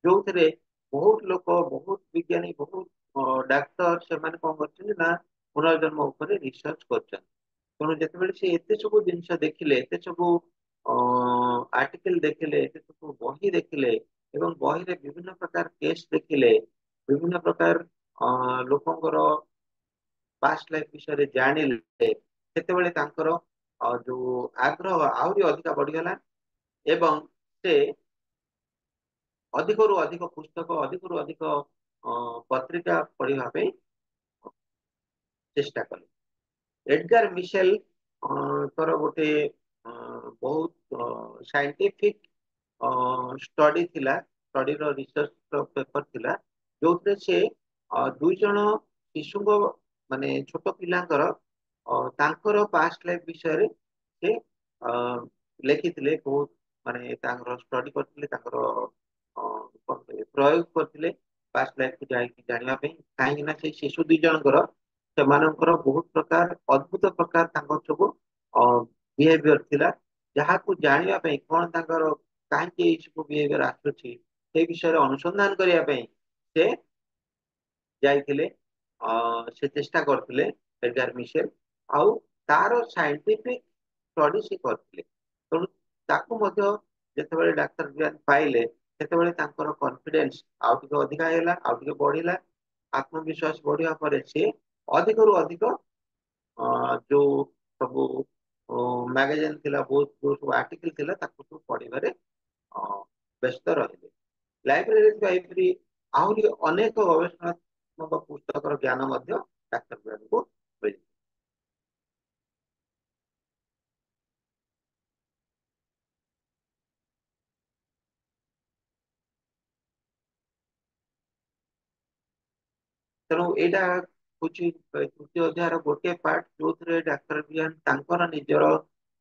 ଯୋଉଥିରେ ବହୁତ ଲୋକ, ବହୁତ ବିଜ୍ଞାନୀ, ବହୁତ ଡାକ୍ତର ସେମାନେ କଣ କରିଛନ୍ତି ନା ପୁନର୍ଜନ୍ମ ଉପରେ ରିସର୍ଚ୍ଚ କରିଛନ୍ତି। ତେଣୁ ଯେତେବେଳେ ସେ ଏତେ ସବୁ ଜିନିଷ ଦେଖିଲେ, ଏତେ ସବୁ ଆର୍ଟିକଲ ଦେଖିଲେ, ଏତେ ସବୁ ବହି ଦେଖିଲେ, ଏବଂ ବହିରେ ବିଭିନ୍ନ ପ୍ରକାର କେସ୍ ଦେଖିଲେ, ବିଭିନ୍ନ ପ୍ରକାର ଲୋକଙ୍କର ପାଷ୍ଟ ଲାଇଫ ବିଷୟରେ ଜାଣିଲେ, ସେତେବେଳେ ତାଙ୍କର ଯୋଉ ଆଗ୍ରହ ଆହୁରି ଅଧିକ ବଢିଗଲା, ଏବଂ ସେ ଅଧିକରୁ ଅଧିକ ପୁସ୍ତକ, ଅଧିକରୁ ଅଧିକ ପତ୍ରିକା ପଢିବା ପାଇଁ ଚେଷ୍ଟା କଲେ। ଏଡଗାର ମିସେଲ ଙ୍କର ଗୋଟେ ବହୁତ ସାଇଣ୍ଟିଫିକ ଷ୍ଟଡି ଥିଲା, ଷ୍ଟଡିର ରିସର୍ଚ୍ଚ ପେପର ଥିଲା, ଯୋଉଥିରେ ସେ ଦୁଇ ଜଣ ଶିଶୁଙ୍କ, ମାନେ ଛୋଟ ପିଲାଙ୍କର ତାଙ୍କର ପାଷ୍ଟ ଲାଇଫ ବିଷୟରେ ସେ ଅ, ଲେଖିଥିଲେ। ବହୁତ ମାନେ ତାଙ୍କର ଷ୍ଟଡି କରିଥିଲେ, ତାଙ୍କର ପ୍ରୟୋଗ କରିଥିଲେ ପାଷ୍ଟ ଲାଇଫକୁ ଯାଇକି ଜାଣିବା ପାଇଁ। କାହିଁକି ନା ସେଇ ଶିଶୁ ଦି ଜଣଙ୍କର, ସେମାନଙ୍କର ବହୁତ ପ୍ରକାର ଅଦ୍ଭୁତ ପ୍ରକାର ତାଙ୍କର ସବୁ ବିହେଭିୟର ଥିଲା, ଯାହାକୁ ଜାଣିବା ପାଇଁ, କଣ ତାଙ୍କର କାହିଁକି ଏଇ ସବୁ ବିହେଭିୟର ଆସୁଛି, ସେ ବିଷୟରେ ଅନୁସନ୍ଧାନ କରିବା ପାଇଁ ସେ ଯାଇଥିଲେ, ସେ ଚେଷ୍ଟା କରିଥିଲେ ଏଡଗାର ମିସେଲ, ଆଉ ତାର ସାଇଣ୍ଟିଫିକ ଷ୍ଟଡି ସେ କରିଥିଲେ। ତେଣୁ ତାକୁ ମଧ୍ୟ ଯେତେବେଳେ ଡାକ୍ତର ବ୍ରିଆନ୍ ପାଇଲେ, ସେତେବେଳେ ତାଙ୍କର କନଫିଡେନ୍ସ ଆଉ ଟିକେ ଅଧିକା ହେଲା, ଆଉ ଟିକେ ବଢିଲା। ଆତ୍ମବିଶ୍ୱାସ ବଢିବା ପରେ ସେ ଅଧିକରୁ ଅଧିକ ଯୋଉ ସବୁ ମ୍ୟାଗାଜିନ୍ ଥିଲା, ବହୁତ ଯୋଉ ସବୁ ଆର୍ଟିକଲ ଥିଲା, ତାକୁ ସବୁ ପଢିବାରେ ବ୍ୟସ୍ତ ରହିଲେ। ଲାଇବ୍ରେରୀରେ ଥିବା ଏପରି ଆହୁରି ଅନେକ ଗବେଷଣାତ୍ମକ ପୁସ୍ତକର ଜ୍ଞାନ ମଧ୍ୟ ଡାକ୍ତର ବ୍ରିଆନ୍‌ଙ୍କୁ ମିଳିଛି। ତେଣୁ ଏଇଟା ହଉଛି ତୃତୀୟ ଅଧ୍ୟାୟର ଗୋଟିଏ ପାର୍ଟ, ଯୋଉଥିରେ ଡାକ୍ତର ବ୍ରିଆନ୍ ତାଙ୍କର ନିଜର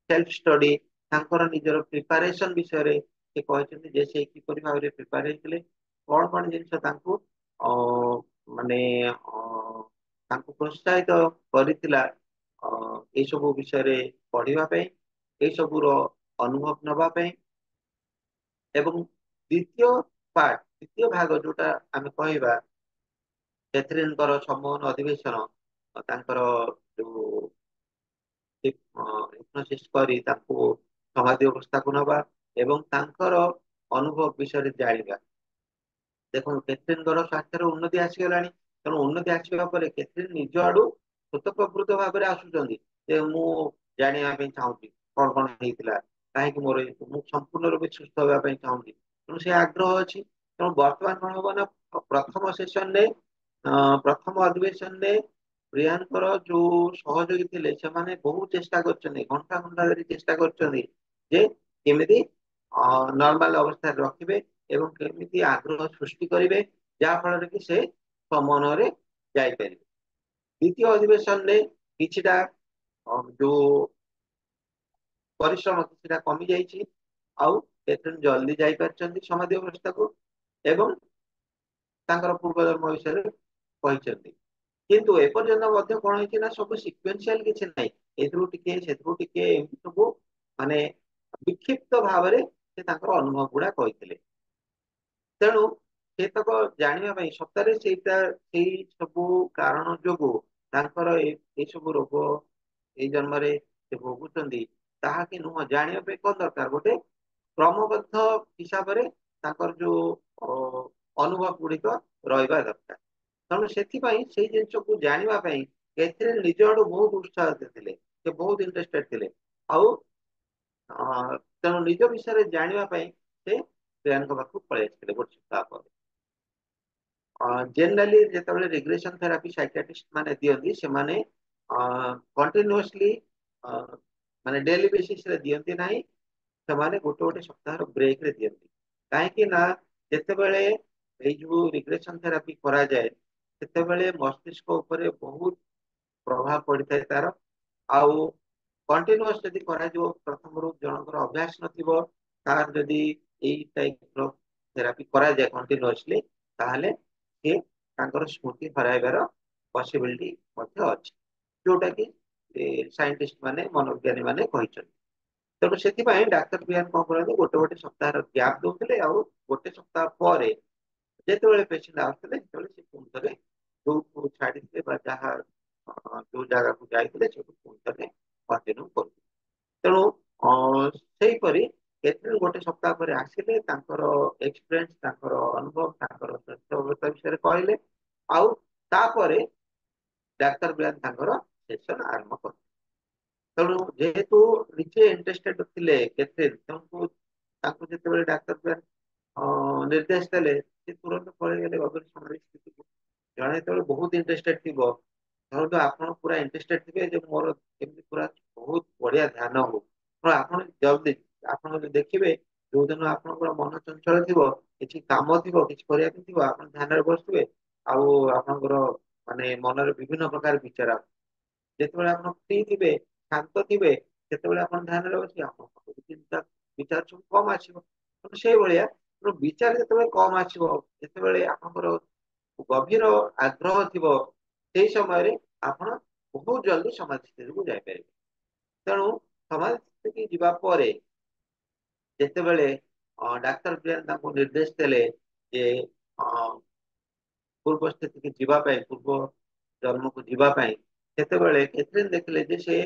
ସେଲ୍ଫ ଷ୍ଟଡି, ତାଙ୍କର ନିଜର ପ୍ରିପାରେସନ ବିଷୟରେ ସେ କହିଛନ୍ତି, ଯେ ସେ କିପରି ଭାବରେ ପ୍ରିପାର ହେଇଥିଲେ, କଣ କଣ ଜିନିଷ ତାଙ୍କୁ ମାନେ ତାଙ୍କୁ ପ୍ରୋତ୍ସାହିତ କରିଥିଲା ଏଇ ସବୁ ବିଷୟରେ ପଢିବା ପାଇଁ, ଏଇ ସବୁର ଅନୁଭବ ନବା ପାଇଁ। ଏବଂ ଦ୍ୱିତୀୟ ଭାଗ ଯୋଉଟା ଆମେ କହିବା କ୍ୟାଥରିନ୍‌ଙ୍କର ସମ୍ମୋହନ ଅଧିବେଶନ, ତାଙ୍କର ଯୋଉ ହିପ୍ନୋସିସ୍ କରି ତାଙ୍କୁ ସମାଧି ଅବସ୍ଥାକୁ ନବା, ଏବଂ ତାଙ୍କର ଅନୁଭବ ବିଷୟରେ ଜାଣିବା। ଦେଖନ୍ତୁ କ୍ୟାଥରିନ୍‌ଙ୍କର ସ୍ୱାସ୍ଥ୍ୟର ଉନ୍ନତି ଆସିଗଲାଣି, ତେଣୁ ଉନ୍ନତି ଆସିବା ପରେ କ୍ୟାଥରିନ୍ ନିଜ ଆଡୁ ସ୍ୱତଃପ୍ରବୃତ୍ତ ଭାବରେ ଆସୁଛନ୍ତି, ଯେ ମୁଁ ଜାଣିବା ପାଇଁ ଚାହୁଁଛି କଣ କଣ ହେଇଥିଲା, କାହିଁକି ମୋର ମୁଁ ସମ୍ପୂର୍ଣ୍ଣ ରୂପେ ସୁସ୍ଥ ହେବା ପାଇଁ ଚାହୁଁଛି। ତେଣୁ ସେ ଆଗ୍ରହ ଅଛି। ତେଣୁ ବର୍ତ୍ତମାନ କଣ ହବ ନା, ପ୍ରଥମ ସେସନରେ, ପ୍ରଥମ ଅଧିବେଶନରେ ପ୍ରିୟାଙ୍କର ଯୋଉ ସହଯୋଗୀ ଥିଲେ, ସେମାନେ ବହୁତ ଚେଷ୍ଟା କରିଛନ୍ତି, ଘଣ୍ଟା ଘଣ୍ଟା ଧରି ଚେଷ୍ଟା କରିଛନ୍ତି, ଯେ କେମିତି ନର୍ମାଲ ଅବସ୍ଥାରେ ରଖିବେ, ଏବଂ କେମିତି ଆଗ୍ରହ ସୃଷ୍ଟି କରିବେ, ଯାହା ଫଳରେ କି ସେ ସମନରେ ଯାଇପାରିବେ। ଦ୍ୱିତୀୟ ଅଧିବେଶନରେ କିଛିଟା ଯୋଉ ପରିଶ୍ରମ କିଛିଟା କମି ଯାଇଛି, ଆଉ ଏଥିରେ ଜଲ୍ଦି ଯାଇପାରିଛନ୍ତି ସମାଧି ଅବସ୍ଥାକୁ, ଏବଂ ତାଙ୍କର ପୂର୍ବଜନ୍ମ ବିଷୟରେ କହିଛନ୍ତି। କିନ୍ତୁ ଏପର୍ଯ୍ୟନ୍ତ ମଧ୍ୟ କଣ ହେଇଛି ନା, ସବୁ ସିକ୍ୱେନ୍ସିଆଲ କିଛି ନାହିଁ, ଏଥିରୁ ଟିକେ ସେଥିରୁ ଟିକେ, ଏମିତି ସବୁ ମାନେ ବିକ୍ଷିପ୍ତ ଭାବରେ ସେ ତାଙ୍କର ଅନୁଭବ ଗୁଡା କହିଥିଲେ। ତେଣୁ ସେତକ ଜାଣିବା ପାଇଁ ସତରେ ସେଇ ସବୁ କାରଣ ଯୋଗୁ ତାଙ୍କର ଏଇ ସବୁ ରୋଗ ଏଇ ଜନ୍ମରେ ସେ ଭୋଗୁଛନ୍ତି ତାହା କି ନୁହଁ, ଜାଣିବା ପାଇଁ କଣ ଦରକାର? ଗୋଟେ କ୍ରମବଦ୍ଧ ହିସାବରେ ତାଙ୍କର ଯୋଉ ଅନୁଭବ ଗୁଡିକ ରହିବା ଦରକାର। ତେଣୁ ସେଥିପାଇଁ ସେଇ ଜିନିଷକୁ ଜାଣିବା ପାଇଁ ଏଥିରେ ନିଜ ଆଡୁ ବହୁତ ଉତ୍ସାହ ଥିଲେ, ସେ ବହୁତ ଇଣ୍ଟରେଷ୍ଟେଡ ଥିଲେ। ଆଉ ତେଣୁ ନିଜ ବିଷୟରେ ଜାଣିବା ପାଇଁ ସେ ପ୍ରିୟାଙ୍କ ପାଖକୁ ପଳେଇ ଆସିଥିଲେ ଗୋଟେ ସପ୍ତାହ ପରେ। ଜେନେରାଲି ଯେତେବେଳେ ରିଗ୍ରେସନ ଥେରାପି ସାଇକିଆଟ୍ରିଷ୍ଟ ମାନେ ଦିଅନ୍ତି, ସେମାନେ କଣ୍ଟିନ୍ୟୁଅସଲି ମାନେ ଡେଲି ବେସିସ ରେ ଦିଅନ୍ତି ନାହିଁ, ସେମାନେ ଗୋଟେ ଗୋଟେ ସପ୍ତାହର ବ୍ରେକ୍ ରେ ଦିଅନ୍ତି। କାହିଁକି ନା ଯେତେବେଳେ ଏଇ ଯୋଉ ରିଗ୍ରେସନ ଥେରାପି କରାଯାଏ ସେତେବେଳେ ମସ୍ତିଷ୍କ ଉପରେ ବହୁତ ପ୍ରଭାବ ପଡିଥାଏ ତାର। ଆଉ କଣ୍ଟିନ୍ୟୁଅସ ଯଦି କରାଯିବ, ପ୍ରଥମରୁ ଜଣଙ୍କର ଅଭ୍ୟାସ ନଥିବ, ତାର ଯଦି ଏଇ ଟାଇପ ର ଥେରାପି କରାଯାଏ କଣ୍ଟିନ୍ୟୁଅସଲି, ତାହେଲେ ସିଏ ତାଙ୍କର ସ୍ମୃତି ହରାଇବାର ପସିବିଲିଟି ମଧ୍ୟ ଅଛି, ଯୋଉଟା କି ସାଇଣ୍ଟିଷ୍ଟ ମାନେ ମନୋବିଜ୍ଞାନୀ ମାନେ କହିଛନ୍ତି। ତେଣୁ ସେଥିପାଇଁ ଡାକ୍ତର ବିହାନ କଣ କରନ୍ତି, ଗୋଟେ ଗୋଟେ ସପ୍ତାହର ଗ୍ୟାପ ଦଉଥିଲେ, ଆଉ ଗୋଟେ ସପ୍ତାହ ପରେ ଯେତେବେଳେ ପେସେଣ୍ଟ ଆସୁଥିଲେ ସେତେବେଳେ ସେ ପୁଣି ଥରେ ଯୋଉ ଛାଡିଥିଲେ ବା ଯାହା ଯୋଉ ଜାଗାକୁ ଯାଇଥିଲେ ସେଠୁ ପୁଣି ଥରେ କଣ୍ଟିନ୍ୟୁ କରୁଥିଲେ। ତେଣୁ ସେଇପରି କେତେ ଗୋଟେ ସପ୍ତାହ ପରେ ଆସିଲେ, ତାଙ୍କର ଏକ୍ସପିରିଏନ୍ସ, ତାଙ୍କର ଅନୁଭବ, ତାଙ୍କର ସ୍ୱାସ୍ଥ୍ୟ ଅବସ୍ଥା ବିଷୟରେ କହିଲେ, ଆଉ ତାପରେ ଡାକ୍ତର ବିହାନ ତାଙ୍କର ସେସନ ଆରମ୍ଭ କଲେ। ତେଣୁ ଯେହେତୁ ନିଜେ ଇଣ୍ଟରେଷ୍ଟେଡ ଥିଲେ କେଥରିନ୍, ତାଙ୍କୁ ଯେତେବେଳେ ଡାକ୍ତର ବିହାନ ନିର୍ଦ୍ଦେଶ ଦେଲେ, ସେ ତୁରନ୍ତ ପଳେଇଗଲେ ଅଦୂର ସ୍ଥିତିକୁ। ଜଣେ ଯେତେବେଳେ ବହୁତ ଇଣ୍ଟରେଷ୍ଟେଡ ଥିବ, ଧରନ୍ତୁ ଆପଣ ପୁରା ଇଣ୍ଟରେଷ୍ଟେଡ ଥିବେ ଯେ ମୋର କେମିତି ପୁରା ବହୁତ ବଢିଆ ଧ୍ୟାନ ହଉ, ଆପଣ ଜଲଦି ଆପଣ ଯଦି ଦେଖିବେ ଯୋଉଦିନ ଆପଣଙ୍କର ମନ ଚଞ୍ଚଳ ଥିବ, କିଛି କାମ ଥିବ, କିଛି କରିବା ପାଇଁ ଥିବ, ଆପଣ ଧ୍ୟାନରେ ବସୁଥିବେ, ଆଉ ଆପଣଙ୍କର ମାନେ ମନରେ ବିଭିନ୍ନ ପ୍ରକାର ବିଚାର, ଯେତେବେଳେ ଆପଣ ଫ୍ରି ଥିବେ, ଶାନ୍ତ ଥିବେ, ସେତେବେଳେ ଆପଣ ଧ୍ୟାନରେ ବସିବେ, ଆପଣଙ୍କ ଚିନ୍ତା ବିଚାର ସବୁ କମ ଆସିବ। ତେଣୁ ସେଇଭଳିଆ ବିଚାର ଯେତେବେଳେ କମ ଆସିବ, ଯେତେବେଳେ ଆପଣଙ୍କର ଗଭୀର ଆଗ୍ରହ ଥିବ, ସେଇ ସମୟରେ ଆପଣ ବହୁତ ଜଲ୍ଦି ସମାଜ ସ୍ଥିତିକୁ ଯାଇପାରିବେ। ତେଣୁ ସମାଜ ସ୍ଥିତିକି ଯିବା ପରେ ଯେତେବେଳେ ଡାକ୍ତର ପ୍ରିୟାନ ତାଙ୍କୁ ନିର୍ଦ୍ଦେଶ ଦେଲେ ଯେ ପୂର୍ବ ସ୍ଥିତିକି ଯିବା ପାଇଁ, ପୂର୍ବ ଜନ୍ମକୁ ଯିବା ପାଇଁ, ସେତେବେଳେ କେଥରିନ୍ ଦେଖିଲେ ଯେ ସେ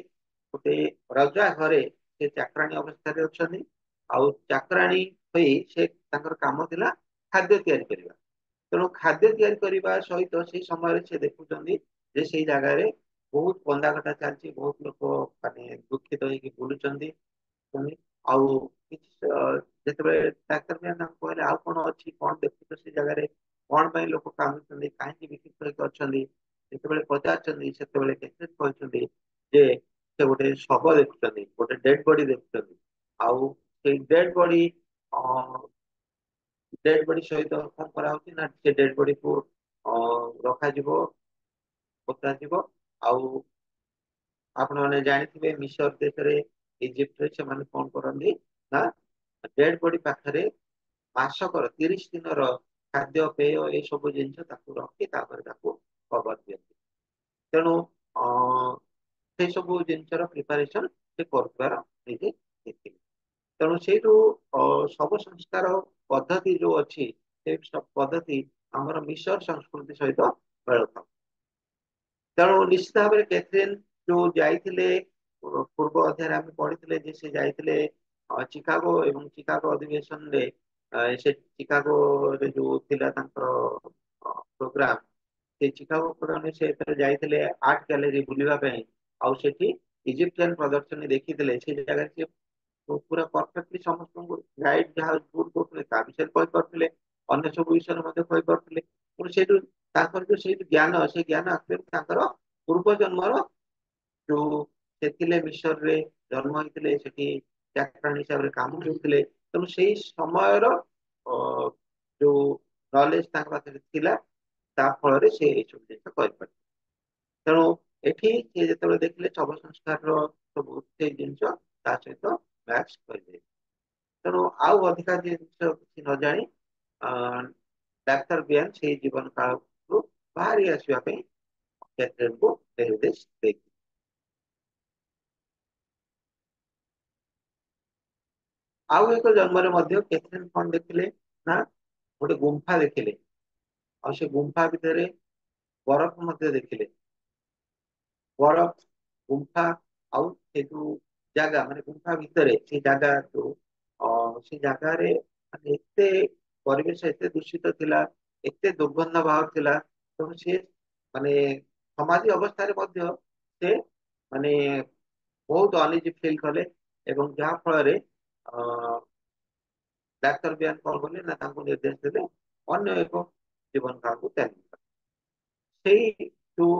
ଗୋଟେ ରଜା ଘରେ ସେ ଚାକରାଣୀ ଅବସ୍ଥାରେ ଅଛନ୍ତି। ଆଉ ଚାକରାଣୀ ହୋଇ ସେ ତାଙ୍କର କାମ ଥିଲା ଖାଦ୍ୟ ତିଆରି କରିବା। ତେଣୁ ଖାଦ୍ୟ ତିଆରି କରିବା ସହିତ ସେଇ ସମୟରେ ସେ ଦେଖୁଛନ୍ତି ଯେ ସେଇ ଜାଗାରେ ବହୁତ କନ୍ଦାକଟା ଚାଲିଛି, ବହୁତ ଲୋକ ମାନେ ଦୁଃଖିତ ହେଇକି ବୁଲୁଛନ୍ତି। ଆଉ କିଛି ଯେତେବେଳେ ଡାକ୍ତର ତାଙ୍କୁ କହିଲେ ଆଉ କଣ ଅଛି, କଣ ଦେଖୁଛ ସେ ଜାଗାରେ, କଣ ପାଇଁ ଲୋକ କାନ୍ଦୁଛନ୍ତି, କାହିଁକି ବିକ୍ଷିପ୍ତ ହେଇକି ଅଛନ୍ତି, ଯେତେବେଳେ ପଚାରୁଛନ୍ତି, ସେତେବେଳେ କେଥରିନ୍ କହିଛନ୍ତି ଯେ ସେ ଗୋଟେ ଶବ ଦେଖୁଛନ୍ତି, ଗୋଟେ ଡେଡ ବଡି ଦେଖୁଛନ୍ତି। ଆଉ ସେଇ ଡେଡ ବଡି ସହିତ କଣ କରାହଉଛି ନା, ସେ ଡେଡ ବଡିକୁ ରଖାଯିବ, ପୋତାଯିବ। ଆଉ ଆପଣ ମାନେ ଜାଣିଥିବେ ମିଶର ଦେଶରେ, ଇଜିପ୍ଟରେ ସେମାନେ କଣ କରନ୍ତି ନା, ଡେଡ ବଡି ପାଖରେ ମାସକର 30 ଦିନର ଖାଦ୍ୟ ପେୟ ଏ ସବୁ ଜିନିଷ ତାକୁ ରଖି ତାପରେ ତାକୁ କବର ଦିଅନ୍ତି। ତେଣୁ ସେଇ ସବୁ ଜିନିଷର ପ୍ରିପାରେସନ ସେ କରୁଥିବାର ନିଜେ ଦେଖିଲେ। ତେଣୁ ସେଇଠୁ ସବୁ ସଂସ୍କାର ପଦ୍ଧତି ଯୋଉ ଅଛି, ସେ ପଦ୍ଧତି ଆମର ମିଶର ସଂସ୍କୃତି ସହିତ ମେଳ ଖାଉ। ତେଣୁ ନିଶ୍ଚିତ ଭାବରେ କେଥରିନ୍ ଯୋଉ ଯାଇଥିଲେ, ପୂର୍ବ ଅଧ୍ୟାୟରେ ଆମେ ପଢିଥିଲେ ଯେ ସେ ଯାଇଥିଲେ ଚିକାଗୋ, ଏବଂ ଚିକାଗୋ ଅଧିବେଶନରେ ସେ ଚିକାଗୋରେ ଯୋଉ ଥିଲା ତାଙ୍କର ପ୍ରୋଗ୍ରାମ, ସେ ଚିକାଗୋ ପ୍ରୋଗ୍ରାମରେ ସେ ଯାଇଥିଲେ ଆର୍ଟ ଗ୍ୟାଲେରୀ ବୁଲିବା ପାଇଁ। ଆଉ ସେଠି ଇଜିପ୍ସିଆନ ପ୍ରଦର୍ଶନୀ ଦେଖିଥିଲେ। ସେ ଜାଗାରେ ସେ ପୁରା ପରଫେକ୍ଟଲି ସମସ୍ତଙ୍କୁ ଗାଇଡ ଯାହା ଭୁଲ କରୁଥିଲେ ତା ବିଷୟରେ କହିପାରୁଥିଲେ, ଅନ୍ୟ ସବୁ ବିଷୟରେ ମଧ୍ୟ କହିପାରୁଥିଲେ। ତେଣୁ ସେଇଠୁ ତାଙ୍କର ଯୋଉ ସେଇଠୁ ଜ୍ଞାନ, ସେଇ ଜ୍ଞାନ ଆକ୍ଚୁଆଲି ତାଙ୍କର ପୂର୍ବ ଜନ୍ମର ଯୋଉ ସେ ଥିଲେ ମିଶରରେ ଜନ୍ମ ହେଇଥିଲେ, ସେଠି ଚାକରାଣୀ ହିସାବରେ କାମ କରୁଥିଲେ। ତେଣୁ ସେଇ ସମୟର ଯୋଉ ନଲେଜ ତାଙ୍କ ପାଖରେ ଥିଲା, ତା ଫଳରେ ସେ ଏଇସବୁ ଜିନିଷ କରିପାରିଥିଲେ। ତେଣୁ ଏଠି ସେ ଯେତେବେଳେ ଦେଖିଲେ ଶବ ସଂସ୍କାରର ସବୁ ସେଇ ଜିନିଷ ତା ସହିତ ମ୍ୟାଚ କରିଥିଲେ। ତେଣୁ ଆଉ ଅଧିକା ଜିନିଷ କିଛି ନ ଜାଣି ଡାକ୍ତର ବିହାନ ସେଇ ଜୀବନ କାଳରୁ ବାହାରି ଆସିବା ପାଇଁ କେଥରିନ୍‌ଙ୍କୁ ନିର୍ଦ୍ଦେଶ ଦେଇଥିଲେ। ଆଉ ଏକ ଜନ୍ମରେ ମଧ୍ୟ କେଥରିନ୍ କଣ ଦେଖିଲେ ନା, ଗୋଟେ ଗୁମ୍ଫା ଦେଖିଲେ। ଆଉ ସେ ଗୁମ୍ଫା ଭିତରେ ବରଫ ମଧ୍ୟ ଦେଖିଲେ। ବରଫ, ଗୁମ୍ଫା, ଆଉ ସେ ଯୋଉ ଜାଗା ମାନେ ଗୁମ୍ଫା ଭିତରେ ସେ ଜାଗା ଯୋଉ ସେ ଜାଗାରେ ମାନେ ଏତେ ପରିବେଶ ଏତେ ଦୂଷିତ ଥିଲା, ଏତେ ଦୁର୍ଗନ୍ଧ ବାହାରୁଥିଲା। ତେଣୁ ସେ ମାନେ ସମାଧି ଅବସ୍ଥାରେ ମଧ୍ୟ ସେ ମାନେ ବହୁତ ଅନିଜି ଫିଲ୍ କଲେ, ଏବଂ ଯାହା ଫଳରେ ଅ ଡାକ୍ତର ବିହାନ କଣ କଲେ ନା ତାଙ୍କୁ ନିର୍ଦ୍ଦେଶ ଦେଲେ ଅନ୍ୟ ଏକ ଜୀବନ କାଳକୁ ଚାଲିଯିବା। ସେଇ ଯୋଉ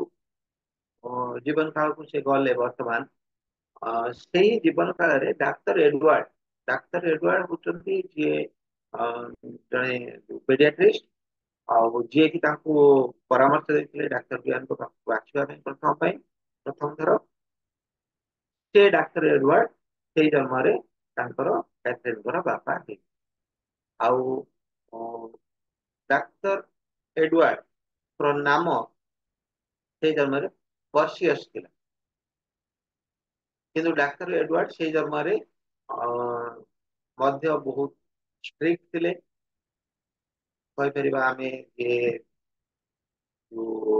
ଜୀବନ କାଳକୁ ସେ ଗଲେ ବର୍ତ୍ତମାନ, ସେଇ ଜୀବନ କାଳରେ ଡାକ୍ତର ଏଡୱାର୍ଡ ହଉଛନ୍ତି ଯିଏ ଜଣେ ପେଡିଆଟ୍ରିଷ୍ଟ, ଆଉ ଯିଏ କି ତାଙ୍କୁ ପରାମର୍ଶ ଦେଇଥିଲେ ଡାକ୍ତର ବିହାନଙ୍କ ପାଖକୁ ଆସିବା ପାଇଁ ପ୍ରଥମ ଥର। ସେ ଡାକ୍ତର ଏଡୱାର୍ଡ ସେଇ ଜନ୍ମରେ ତାଙ୍କର କ୍ୟାଥରିନଙ୍କର ବାପା ହେଇଥିଲେ। ଆଉ ଅ, ଡାକ୍ତର ଏଡୱାର୍ଡ ର ନାମ ସେଇ ଜନ୍ମରେ ପର୍ସିୟସ୍ ଥିଲା। କିନ୍ତୁ ଡାକ୍ତର ଏଡୱାର୍ଡ ସେଇ ଜନ୍ମରେ ଅ, ମଧ୍ୟ ବହୁତ ଷ୍ଟ୍ରିକ୍ଟ ଥିଲେ। କହିପାରିବା ଆମେ ଯେ ଯୋଉ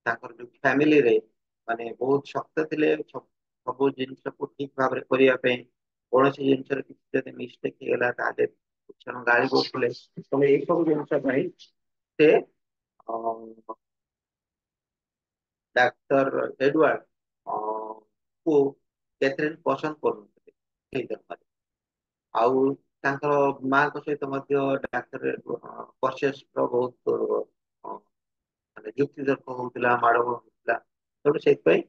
ତାଙ୍କର ଯୋଉ ଫ୍ୟାମିଲିରେ ମାନେ ବହୁତ ଶକ୍ତ ଥିଲେ, ସବୁ ଜିନିଷକୁ ଠିକ ଭାବରେ କରିବା ପାଇଁ। କୌଣସି ଜିନିଷରେ କିଛି ଯଦି ମିଷ୍ଟେକ୍ ହେଇଗଲା ତାହେଲେ ଭୀଷଣ ଗାଳି କରୁଥିଲେ। ତମେ ଏଇ ସବୁ ଜିନିଷ ପାଇଁ ସେ ଅ, ଡାକ୍ତର ଏଡୱାର୍ଡ କୁ କ୍ୟାଥରିନ୍ ପସନ୍ଦ କରୁନଥିଲେ ସେଇ ଜନ୍ମରେ। ଆଉ ତାଙ୍କର ମାଙ୍କ ସହିତ ମଧ୍ୟ ଡାକ୍ତର ପରସେସ୍ ର ବହୁତ ମାନେ ଯୁକ୍ତି ତର୍କ ହଉଥିଲା, ମାଡ ହଉଥିଲା। ତେଣୁ ସେଇଥିପାଇଁ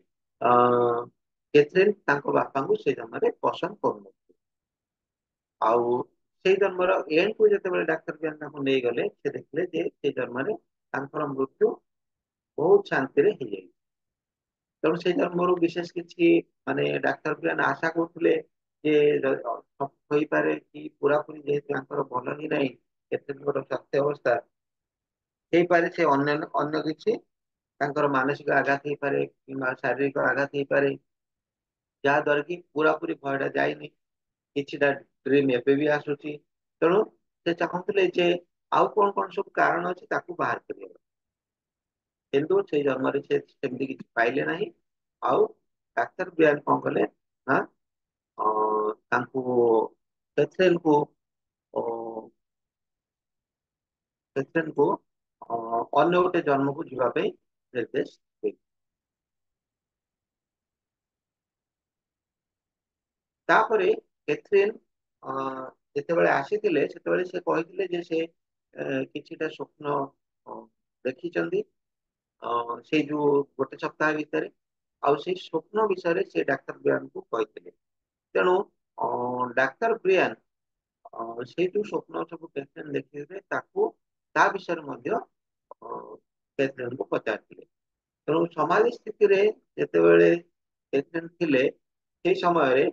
କ୍ୟାଥରିନ୍ ତାଙ୍କ ବାପାଙ୍କୁ ସେଇ ଜନ୍ମରେ ପସନ୍ଦ କରୁନଥିଲେ। ଆଉ ସେଇ ଜନ୍ମର ଏଣ୍ଡକୁ ଯେତେବେଳେ ଡାକ୍ତର ବିହାନ ତାଙ୍କୁ ନେଇଗଲେ, ସେ ଦେଖିଲେ ଯେ ସେଇ ଜନ୍ମରେ ତାଙ୍କର ମୃତ୍ୟୁ ବହୁତ ଶାନ୍ତିରେ ହେଇଯାଇଛି। ତେଣୁ ସେଇ ଜନ୍ମରୁ ବିଶେଷ କିଛି ମାନେ ଡାକ୍ତର ବିହାନ ଆଶା କରୁଥିଲେ ଯେ ହୋଇପାରେ କି ପୁରାପୁରି ଯେହେତୁ ତାଙ୍କର ଭଲ ହିଁ ନାହିଁ କ୍ୟାଥରିନଙ୍କର ସ୍ୱାସ୍ଥ୍ୟ ଅବସ୍ଥା, ହେଇପାରେ ସେ ଅନ୍ୟ କିଛି ତାଙ୍କର ମାନସିକ ଆଘାତ ହେଇପାରେ କିମ୍ବା ଶାରୀରିକ ଆଘାତ ହେଇପାରେ, ଯାହା ଦ୍ୱାରା କି ପୁରାପୁରି ଭୟଟା ଯାଇନି। କିଛିଟା ଡ୍ରିମ୍ ଏବେ ବି ଆସୁଛି। ତେଣୁ ସେ ଚାହୁଁଥିଲେ ଯେ ଆଉ କଣ କଣ ସବୁ କାରଣ ଅଛି ତାକୁ ବାହାର କରିବା। କିନ୍ତୁ ସେଇ ଜନ୍ମରେ ସେ ସେମିତି କିଛି ପାଇଲେ ନାହିଁ। ଆଉ ଡାକ୍ତର ବିହାନ କଣ କଲେ ନା ତାଙ୍କୁ କ୍ୟାଥରିନକୁ କ୍ୟାଥରିନକୁ ଅନ୍ୟ ଗୋଟେ ଜନ୍ମକୁ ଯିବା ପାଇଁ ନିର୍ଦ୍ଦେଶ ଦେଇଥିଲେ। ତାପରେ କ୍ୟାଥରିନ୍ ଯେତେବେଳେ ଆସିଥିଲେ ସେତେବେଳେ ସେ କହିଥିଲେ ଯେ ସେ କିଛିଟା ସ୍ୱପ୍ନ ଦେଖିଛନ୍ତି ସେଇ ଯୋଉ ଗୋଟେ ସପ୍ତାହ ଭିତରେ। ଆଉ ସେଇ ସ୍ୱପ୍ନ ବିଷୟରେ ସେ ଡାକ୍ତର ବିହାନଙ୍କୁ କହିଥିଲେ। ତେଣୁ ଡାକ୍ତର ବ୍ରିଆନ ସେଇ ଯୋଉ ସ୍ୱପ୍ନ ସବୁ କ୍ୟାଥରିନ୍ ଦେଖିଥିଲେ ତାକୁ ତା ବିଷୟରେ ମଧ୍ୟ କ୍ୟାଥରିନ୍‌ଙ୍କୁ ପଚାରିଥିଲେ। ତେଣୁ ସମାଧି ସ୍ଥିତିରେ ଯେତେବେଳେ କ୍ୟାଥରିନ୍ ଥିଲେ ସେଇ ସମୟରେ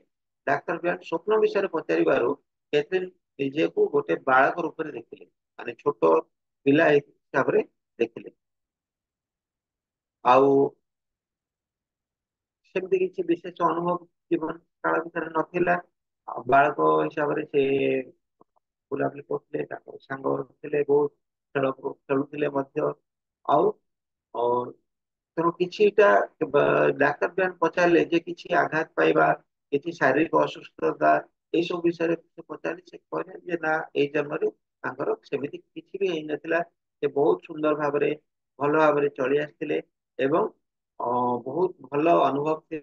ଡାକ୍ତର ବିହାନ ସ୍ୱପ୍ନ ବିଷୟରେ ପଚାରିବାରୁ କ୍ୟାଥରିନ୍ ନିଜକୁ ଗୋଟେ ବାଳକ ରୂପରେ ଦେଖିଲେ, ମାନେ ଛୋଟ ପିଲା ହିସାବରେ ଦେଖିଲେ। ଆଉ ସେମିତି କିଛି ବିଶେଷ ଅନୁଭବ ଜୀବନ କାଳ ଭିତରେ ନଥିଲା। ଆଉ ବାଳକ ହିସାବରେ ସେ ବୁଲାବୁଲି କରୁଥିଲେ, ତାଙ୍କର ସାଙ୍ଗ ଥିଲେ, ବହୁତ ଖେଳ ଖେଳୁଥିଲେ ମଧ୍ୟ। ଆଉ ଅ, ତେଣୁ କିଛିଟା ଡାକ୍ତର ବିହାନ ପଚାରିଲେ ଯେ କିଛି ଆଘାତ ପାଇବା, କିଛି ଶାରୀରିକ ଅସୁସ୍ଥତା ଏଇ ସବୁ ବିଷୟରେ ସେ ପଚାରିଲେ। ସେ କହିଲେ ଯେ ନା ଏଇ ଜନ୍ମରେ ତାଙ୍କର ସେମିତି କିଛି ବି ହେଇନଥିଲା। ସେ ବହୁତ ସୁନ୍ଦର ଭାବରେ ଭଲ ଭାବରେ ଚଳି ଆସିଥିଲେ ଏବଂ ବହୁତ ଭଲ ଅନୁଭବ